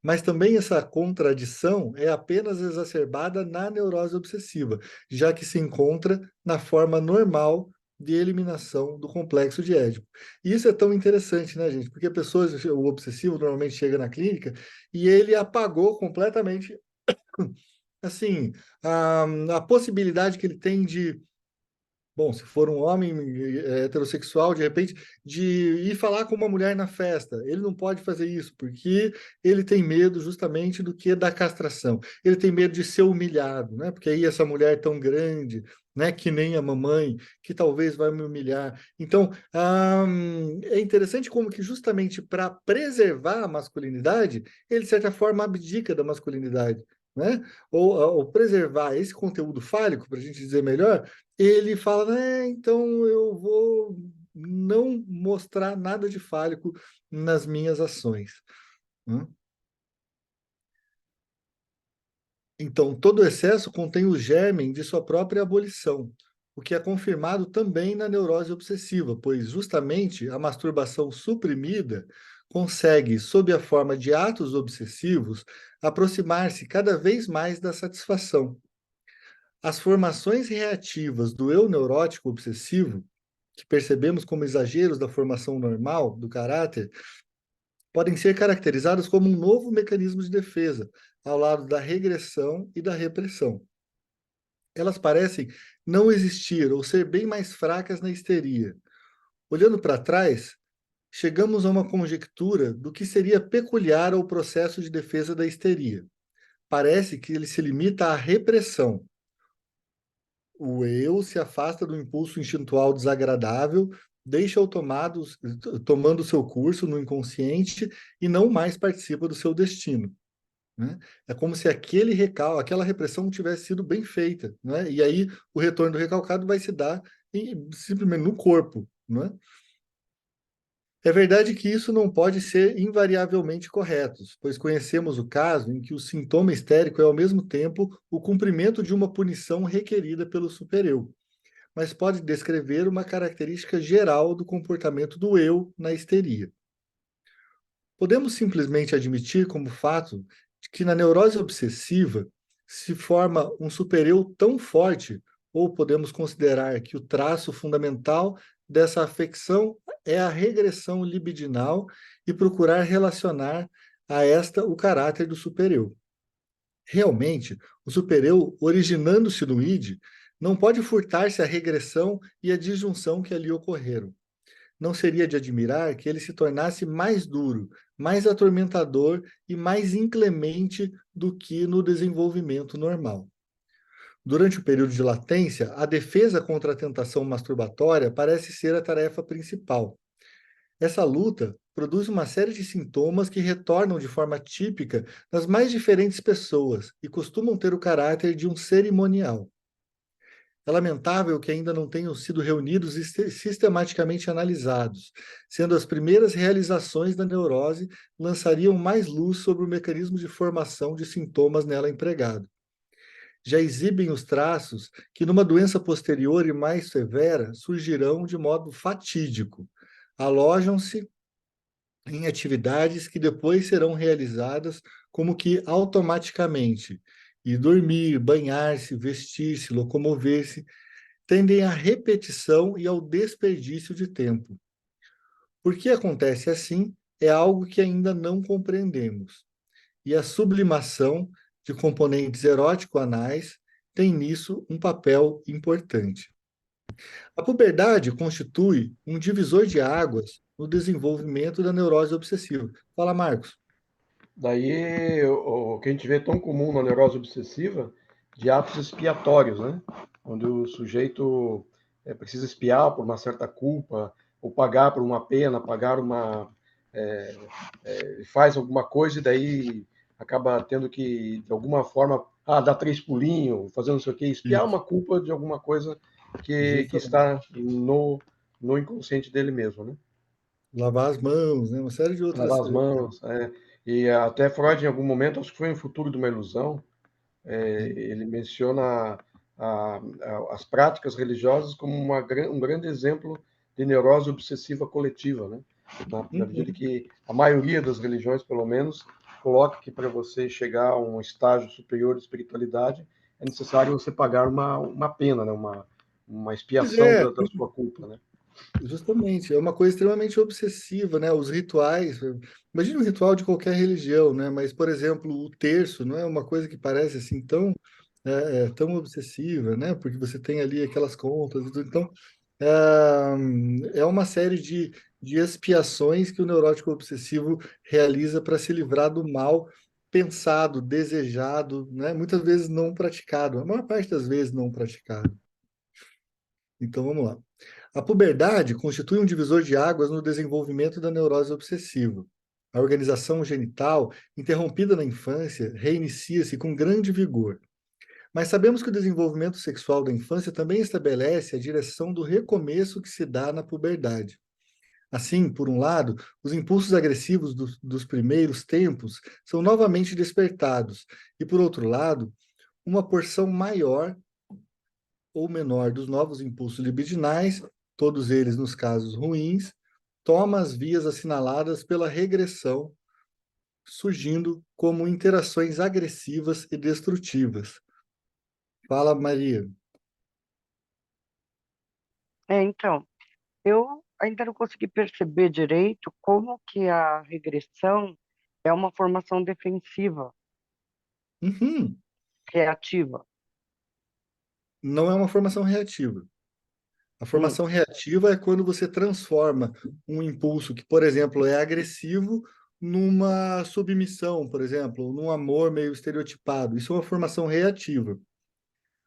Mas também essa contradição é apenas exacerbada na neurose obsessiva, já que se encontra na forma normal de eliminação do complexo de Édipo. E isso é tão interessante, né, gente? Porque o obsessivo normalmente chega na clínica e ele apagou completamente, assim, a possibilidade que ele tem de, bom, se for um homem heterossexual, de repente, de ir falar com uma mulher na festa, ele não pode fazer isso, porque ele tem medo justamente do que da castração. Ele tem medo de ser humilhado, né? Porque aí essa mulher tão grande, né, que nem a mamãe, que talvez vai me humilhar. Então, é interessante como que justamente para preservar a masculinidade, ele, de certa forma, abdica da masculinidade, né? Ou preservar esse conteúdo fálico, para a gente dizer melhor, ele fala, então eu vou não mostrar nada de fálico nas minhas ações, né? Então, todo excesso contém o germen de sua própria abolição, o que é confirmado também na neurose obsessiva, pois justamente a masturbação suprimida consegue, sob a forma de atos obsessivos, aproximar-se cada vez mais da satisfação. As formações reativas do eu neurótico obsessivo, que percebemos como exageros da formação normal do caráter, podem ser caracterizadas como um novo mecanismo de defesa, ao lado da regressão e da repressão. Elas parecem não existir ou ser bem mais fracas na histeria. Olhando para trás, chegamos a uma conjectura do que seria peculiar ao processo de defesa da histeria. Parece que ele se limita à repressão. O eu se afasta do impulso instintual desagradável, deixa-o tomando seu curso no inconsciente e não mais participa do seu destino, né? É como se aquela repressão tivesse sido bem feita, né? E aí o retorno do recalcado vai se dar simplesmente no corpo, né? É verdade que isso não pode ser invariavelmente correto, pois conhecemos o caso em que o sintoma histérico é ao mesmo tempo o cumprimento de uma punição requerida pelo supereu, mas pode descrever uma característica geral do comportamento do eu na histeria. Podemos simplesmente admitir como fato que na neurose obsessiva se forma um supereu tão forte, ou podemos considerar que o traço fundamental dessa afecção é a regressão libidinal e procurar relacionar a esta o caráter do supereu. Realmente, o supereu, originando-se no id, não pode furtar-se à regressão e à disjunção que ali ocorreram. Não seria de admirar que ele se tornasse mais duro, mais atormentador e mais inclemente do que no desenvolvimento normal. Durante o período de latência, a defesa contra a tentação masturbatória parece ser a tarefa principal. Essa luta produz uma série de sintomas que retornam de forma típica nas mais diferentes pessoas e costumam ter o caráter de um cerimonial. É lamentável que ainda não tenham sido reunidos e sistematicamente analisados, sendo as primeiras realizações da neurose lançariam mais luz sobre o mecanismo de formação de sintomas nela empregado. Já exibem os traços que, numa doença posterior e mais severa, surgirão de modo fatídico. Alojam-se em atividades que depois serão realizadas como que automaticamente. E dormir, banhar-se, vestir-se, locomover-se, tendem à repetição e ao desperdício de tempo. Por que acontece assim é algo que ainda não compreendemos. E a sublimação de componentes erótico-anais tem nisso um papel importante. A puberdade constitui um divisor de águas no desenvolvimento da neurose obsessiva. Fala, Marcos. Daí, o que a gente vê tão comum na neurose obsessiva, de atos expiatórios, né? Onde o sujeito precisa expiar por uma certa culpa, ou pagar por uma pena, pagar uma... faz alguma coisa e daí acaba tendo que, de alguma forma, dar 3 pulinhos, fazer não sei o quê, expiar Isso, uma culpa de alguma coisa que justamente. está no inconsciente dele mesmo, né? Lavar as mãos, né? Uma série de outras. Lavar as mãos, E até Freud, em algum momento, acho que foi em Futuro de uma Ilusão, ele menciona as práticas religiosas como um grande exemplo de neurose obsessiva coletiva, né? Na medida Uhum. que a maioria das religiões, pelo menos, coloca que para você chegar a um estágio superior de espiritualidade é necessário você pagar uma pena, né? Uma Pois expiação é, da sua culpa, né? justamente, é uma coisa extremamente obsessiva, né? Os rituais, imagina um ritual de qualquer religião, né? Mas, por exemplo, o terço não é uma coisa que parece assim tão, tão obsessiva, né? Porque você tem ali aquelas contas e tudo. Então, é uma série de expiações que o neurótico obsessivo realiza para se livrar do mal pensado, desejado, né? Muitas vezes não praticado, a maior parte das vezes não praticado. Então, vamos lá. A puberdade constitui um divisor de águas no desenvolvimento da neurose obsessiva. A organização genital, interrompida na infância, reinicia-se com grande vigor. Mas sabemos que o desenvolvimento sexual da infância também estabelece a direção do recomeço que se dá na puberdade. Assim, por um lado, os impulsos agressivos dos primeiros tempos são novamente despertados, e por outro lado, uma porção maior ou menor dos novos impulsos libidinais, todos eles nos casos ruins, toma as vias assinaladas pela regressão, surgindo como interações agressivas e destrutivas. Fala, Maria. Então, eu ainda não consegui perceber direito como que a regressão é uma formação defensiva, Uhum. reativa. Não é uma formação reativa. A Hum, formação reativa é quando você transforma um impulso que, por exemplo, é agressivo numa submissão, por exemplo, ou num amor meio estereotipado. Isso é uma formação reativa.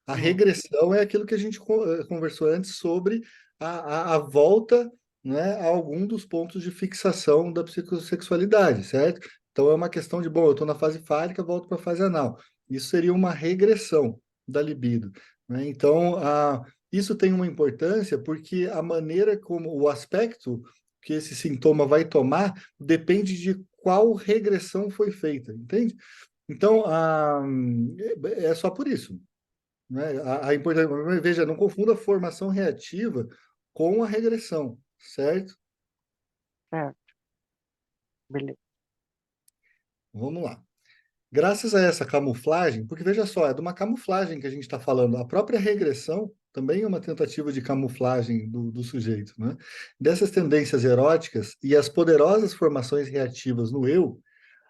A hum, regressão é aquilo que a gente conversou antes sobre a volta, né, a algum dos pontos de fixação da psicossexualidade, certo? Então é uma questão de, bom, eu estou na fase fálica, volto para a fase anal. Isso seria uma regressão da libido, né? Então, isso tem uma importância porque a maneira como o aspecto que esse sintoma vai tomar depende de qual regressão foi feita, entende? Então, é só por isso, né? A importância, veja, não confunda a formação reativa com a regressão, certo? certo, beleza. Vamos lá. Graças a essa camuflagem, porque veja só, é de uma camuflagem que a gente está falando, a própria regressão também é uma tentativa de camuflagem do sujeito, né? Dessas tendências eróticas e as poderosas formações reativas no eu,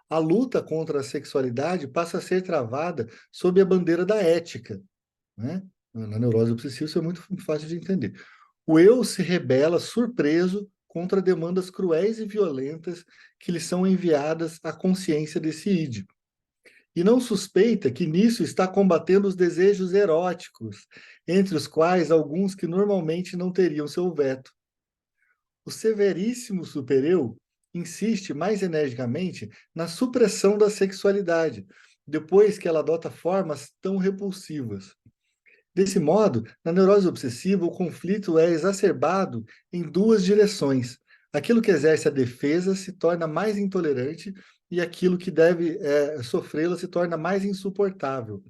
a luta contra a sexualidade passa a ser travada sob a bandeira da ética, né? Na neurose obsessiva isso é muito fácil de entender. O eu se rebela surpreso contra demandas cruéis e violentas que lhe são enviadas à consciência desse id. E não suspeita que nisso está combatendo os desejos eróticos, entre os quais alguns que normalmente não teriam seu veto. O severíssimo supereu insiste mais energicamente na supressão da sexualidade, depois que ela adota formas tão repulsivas. Desse modo, na neurose obsessiva, o conflito é exacerbado em duas direções. Aquilo que exerce a defesa se torna mais intolerante e aquilo que deve sofrê-la se torna mais insuportável.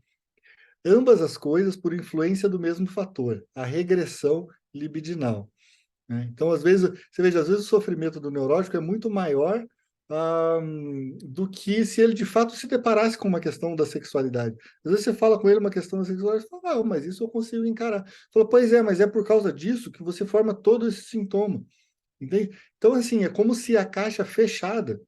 Ambas as coisas por influência do mesmo fator, a regressão libidinal, né? Então, às vezes, você veja, às vezes o sofrimento do neurótico é muito maior do que se ele de fato se deparasse com uma questão da sexualidade. Às vezes você fala com ele uma questão da sexualidade, você fala, mas isso eu consigo encarar. Fala, pois é, mas é por causa disso que você forma todo esse sintoma, entende? Então, assim, é como se a caixa fechada,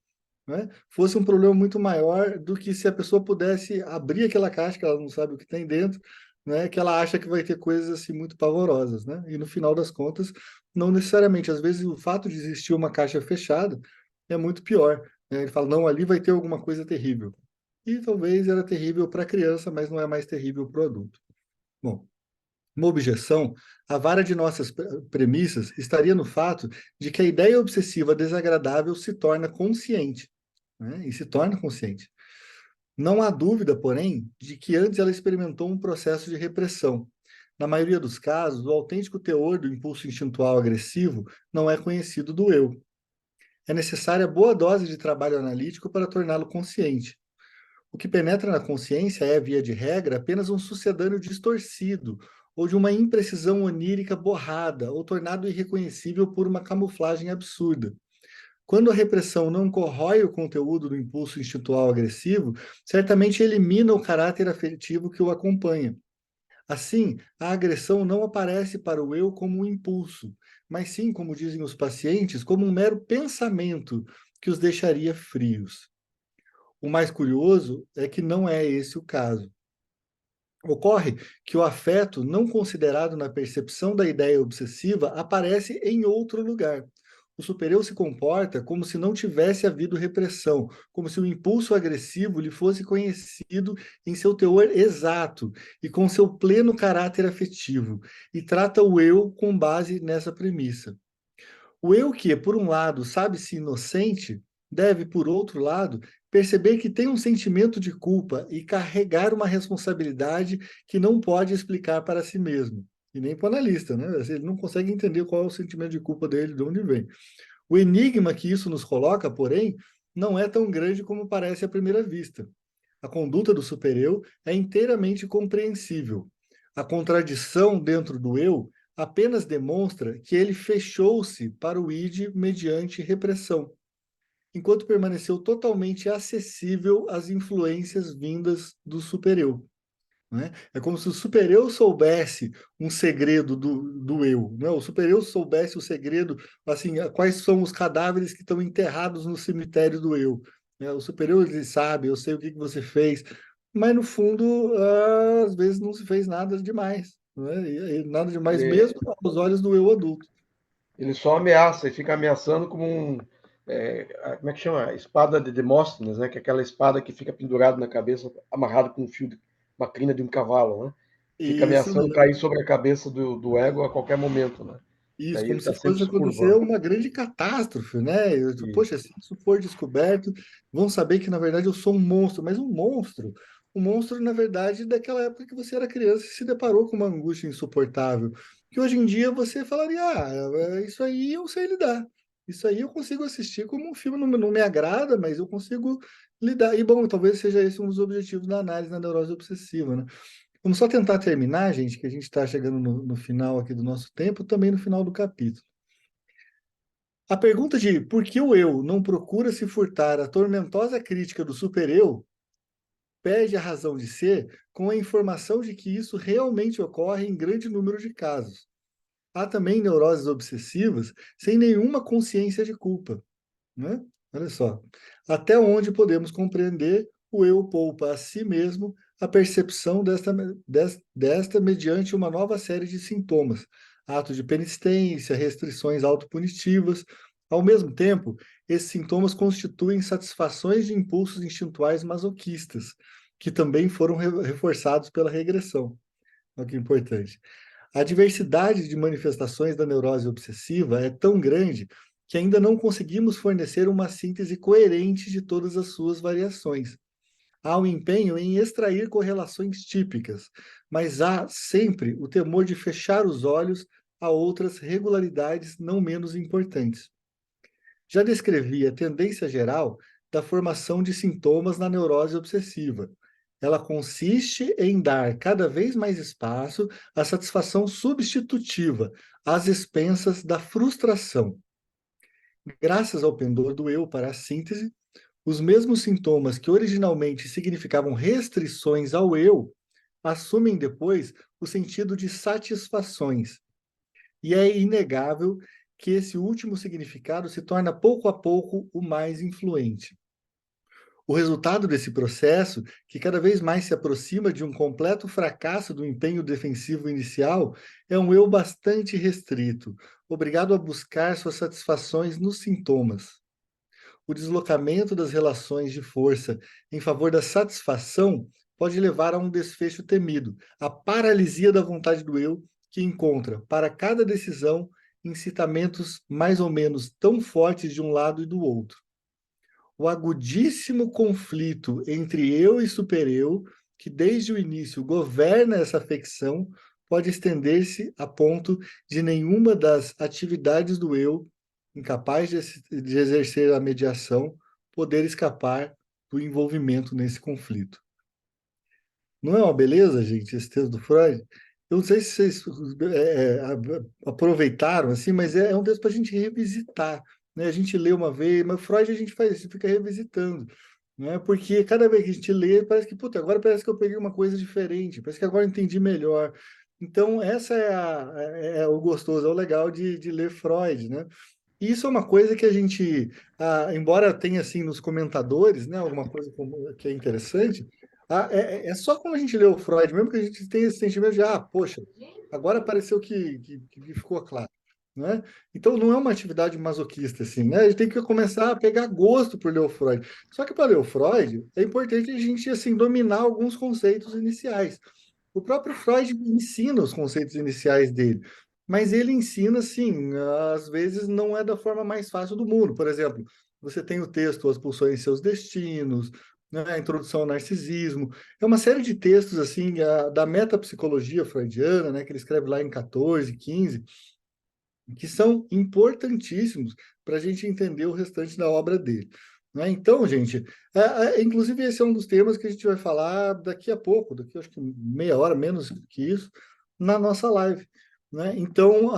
né, fosse um problema muito maior do que se a pessoa pudesse abrir aquela caixa, que ela não sabe o que tem dentro, né, que ela acha que vai ter coisas assim muito pavorosas, né? E no final das contas, não necessariamente. Às vezes o fato de existir uma caixa fechada é muito pior, Ele fala, não, ali vai ter alguma coisa terrível. E talvez era terrível para a criança, mas não é mais terrível para o adulto. Bom, uma objeção, a vara de nossas premissas estaria no fato de que a ideia obsessiva desagradável se torna consciente, né? E se torna consciente. Não há dúvida, porém, de que antes ela experimentou um processo de repressão. Na maioria dos casos, o autêntico teor do impulso instintual agressivo não é conhecido do eu. É necessária boa dose de trabalho analítico para torná-lo consciente. O que penetra na consciência é, via de regra, apenas um sucedâneo distorcido ou de uma imprecisão onírica borrada ou tornado irreconhecível por uma camuflagem absurda. Quando a repressão não corrói o conteúdo do impulso instintual agressivo, certamente elimina o caráter afetivo que o acompanha. Assim, a agressão não aparece para o eu como um impulso, mas sim, como dizem os pacientes, como um mero pensamento que os deixaria frios. O mais curioso é que não é esse o caso. Ocorre que o afeto, não considerado na percepção da ideia obsessiva, aparece em outro lugar. O supereu se comporta como se não tivesse havido repressão, como se o impulso agressivo lhe fosse conhecido em seu teor exato e com seu pleno caráter afetivo, e trata o eu com base nessa premissa. O eu que, por um lado, sabe-se inocente, deve, por outro lado, perceber que tem um sentimento de culpa e carregar uma responsabilidade que não pode explicar para si mesmo. E nem para o analista, né? Ele não consegue entender qual é o sentimento de culpa dele, de onde vem. O enigma que isso nos coloca, porém, não é tão grande como parece à primeira vista. A conduta do supereu é inteiramente compreensível. A contradição dentro do eu apenas demonstra que ele fechou-se para o id mediante repressão, enquanto permaneceu totalmente acessível às influências vindas do supereu. Né? É como se o supereu soubesse um segredo do eu. Né? O supereu soubesse o segredo, assim, quais são os cadáveres que estão enterrados no cemitério do eu. Né? O supereu ele sabe, eu sei o que você fez, mas no fundo, às vezes não se fez nada demais. Né? E nada demais Ele, mesmo aos olhos do eu adulto. ele só ameaça e fica ameaçando como um. Como é que chama? Espada de Demóstenes, né? Que é aquela espada que fica pendurada na cabeça, amarrado com um fio, uma crina de um cavalo, né? Fica Isso ameaçando mesmo. cair sobre a cabeça do ego a qualquer momento, né? Isso, Daí ele como se está sempre fosse se acontecer curvando. uma grande catástrofe, né? Poxa, Isso. se isso for descoberto, vão saber que, na verdade, eu sou um monstro. Mas um monstro, na verdade, daquela época que você era criança e se deparou com uma angústia insuportável. Que hoje em dia você falaria, isso aí eu sei lidar. Isso aí eu consigo assistir como um filme, não me agrada, mas eu consigo lidar. E, bom, talvez seja esse um dos objetivos da análise na neurose obsessiva, né? Vamos só tentar terminar, gente, que a gente está chegando no final aqui do nosso tempo, também no final do capítulo. A pergunta de por que o eu não procura se furtar à tormentosa crítica do supereu perde a razão de ser com a informação de que isso realmente ocorre em grande número de casos. Há também neuroses obsessivas sem nenhuma consciência de culpa, né? Olha só. Até onde podemos compreender, o eu poupa a si mesmo a percepção desta mediante uma nova série de sintomas, atos de penitência, restrições autopunitivas. Ao mesmo tempo, esses sintomas constituem satisfações de impulsos instintuais masoquistas, que também foram reforçados pela regressão. Olha que importante. A diversidade de manifestações da neurose obsessiva é tão grande que ainda não conseguimos fornecer uma síntese coerente de todas as suas variações. Há um empenho em extrair correlações típicas, mas há sempre o temor de fechar os olhos a outras regularidades não menos importantes. Já descrevi a tendência geral da formação de sintomas na neurose obsessiva. Ela consiste em dar cada vez mais espaço à satisfação substitutiva, às expensas da frustração. Graças ao pendor do eu para a síntese, os mesmos sintomas que originalmente significavam restrições ao eu assumem depois o sentido de satisfações. E é inegável que esse último significado se torna pouco a pouco o mais influente. O resultado desse processo, que cada vez mais se aproxima de um completo fracasso do empenho defensivo inicial, é um eu bastante restrito, obrigado a buscar suas satisfações nos sintomas. o deslocamento das relações de força em favor da satisfação pode levar a um desfecho temido, a paralisia da vontade do eu, que encontra, para cada decisão, incitamentos mais ou menos tão fortes de um lado e do outro. O agudíssimo conflito entre eu e supereu, que desde o início governa essa afecção, pode estender-se a ponto de nenhuma das atividades do eu, incapaz de exercer a mediação, poder escapar do envolvimento nesse conflito. Não é uma beleza, gente, esse texto do Freud? Eu não sei se vocês aproveitaram, assim, mas é um texto para a gente revisitar, né? A gente lê uma vez, mas Freud a gente faz isso, fica revisitando, né? Porque cada vez que a gente lê, parece que, puta, agora parece que eu peguei uma coisa diferente, parece que agora eu entendi melhor. Então, essa é o gostoso, é o legal de ler Freud, né? E isso é uma coisa que a gente, embora tenha assim nos comentadores, né, alguma coisa que é interessante, é só quando a gente lê o Freud, mesmo que a gente tenha esse sentimento de, poxa, agora pareceu que ficou claro, né? Então não é uma atividade masoquista, assim, né? A gente tem que começar a pegar gosto por ler o Freud. Só que para ler o Freud, é importante a gente, assim, dominar alguns conceitos iniciais. O próprio Freud ensina os conceitos iniciais dele, mas ele ensina, assim, às vezes não é da forma mais fácil do mundo. Por exemplo, você tem o texto As Pulsões e Seus Destinos, né, a Introdução ao Narcisismo. É uma série de textos, assim, da metapsicologia freudiana, né, que ele escreve lá em 14, 15, que são importantíssimos para a gente entender o restante da obra dele. Né? Então, gente, inclusive esse é um dos temas que a gente vai falar daqui a pouco, daqui acho que meia hora, menos que isso, na nossa live. Né? Então,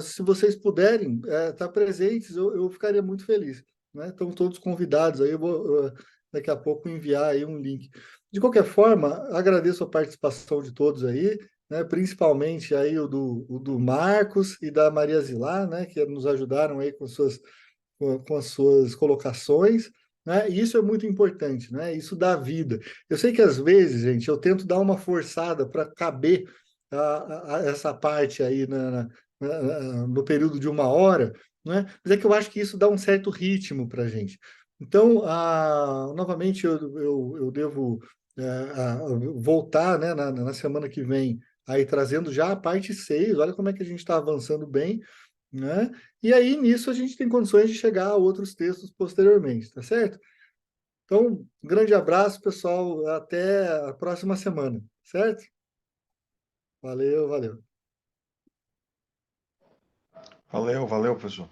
se vocês puderem estar presentes, eu ficaria muito feliz. Né? Estão todos convidados, aí eu vou daqui a pouco enviar aí um link. De qualquer forma, agradeço a participação de todos aí, né, principalmente aí o do Marcos e da Maria Zilá, né, que nos ajudaram aí com as suas colocações, né, e isso é muito importante, né, isso dá vida. Eu sei que às vezes, gente, eu tento dar uma forçada para caber essa parte aí no período de uma hora, né, mas é que eu acho que isso dá um certo ritmo para a gente. Então, novamente, eu devo voltar, né, na semana que vem, aí trazendo já a parte 6. Olha como é que a gente está avançando bem, né? E aí, nisso, a gente tem condições de chegar a outros textos posteriormente, tá certo? Então, um grande abraço, pessoal, até a próxima semana, certo? Valeu, valeu. Valeu, valeu, professor.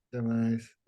Até mais.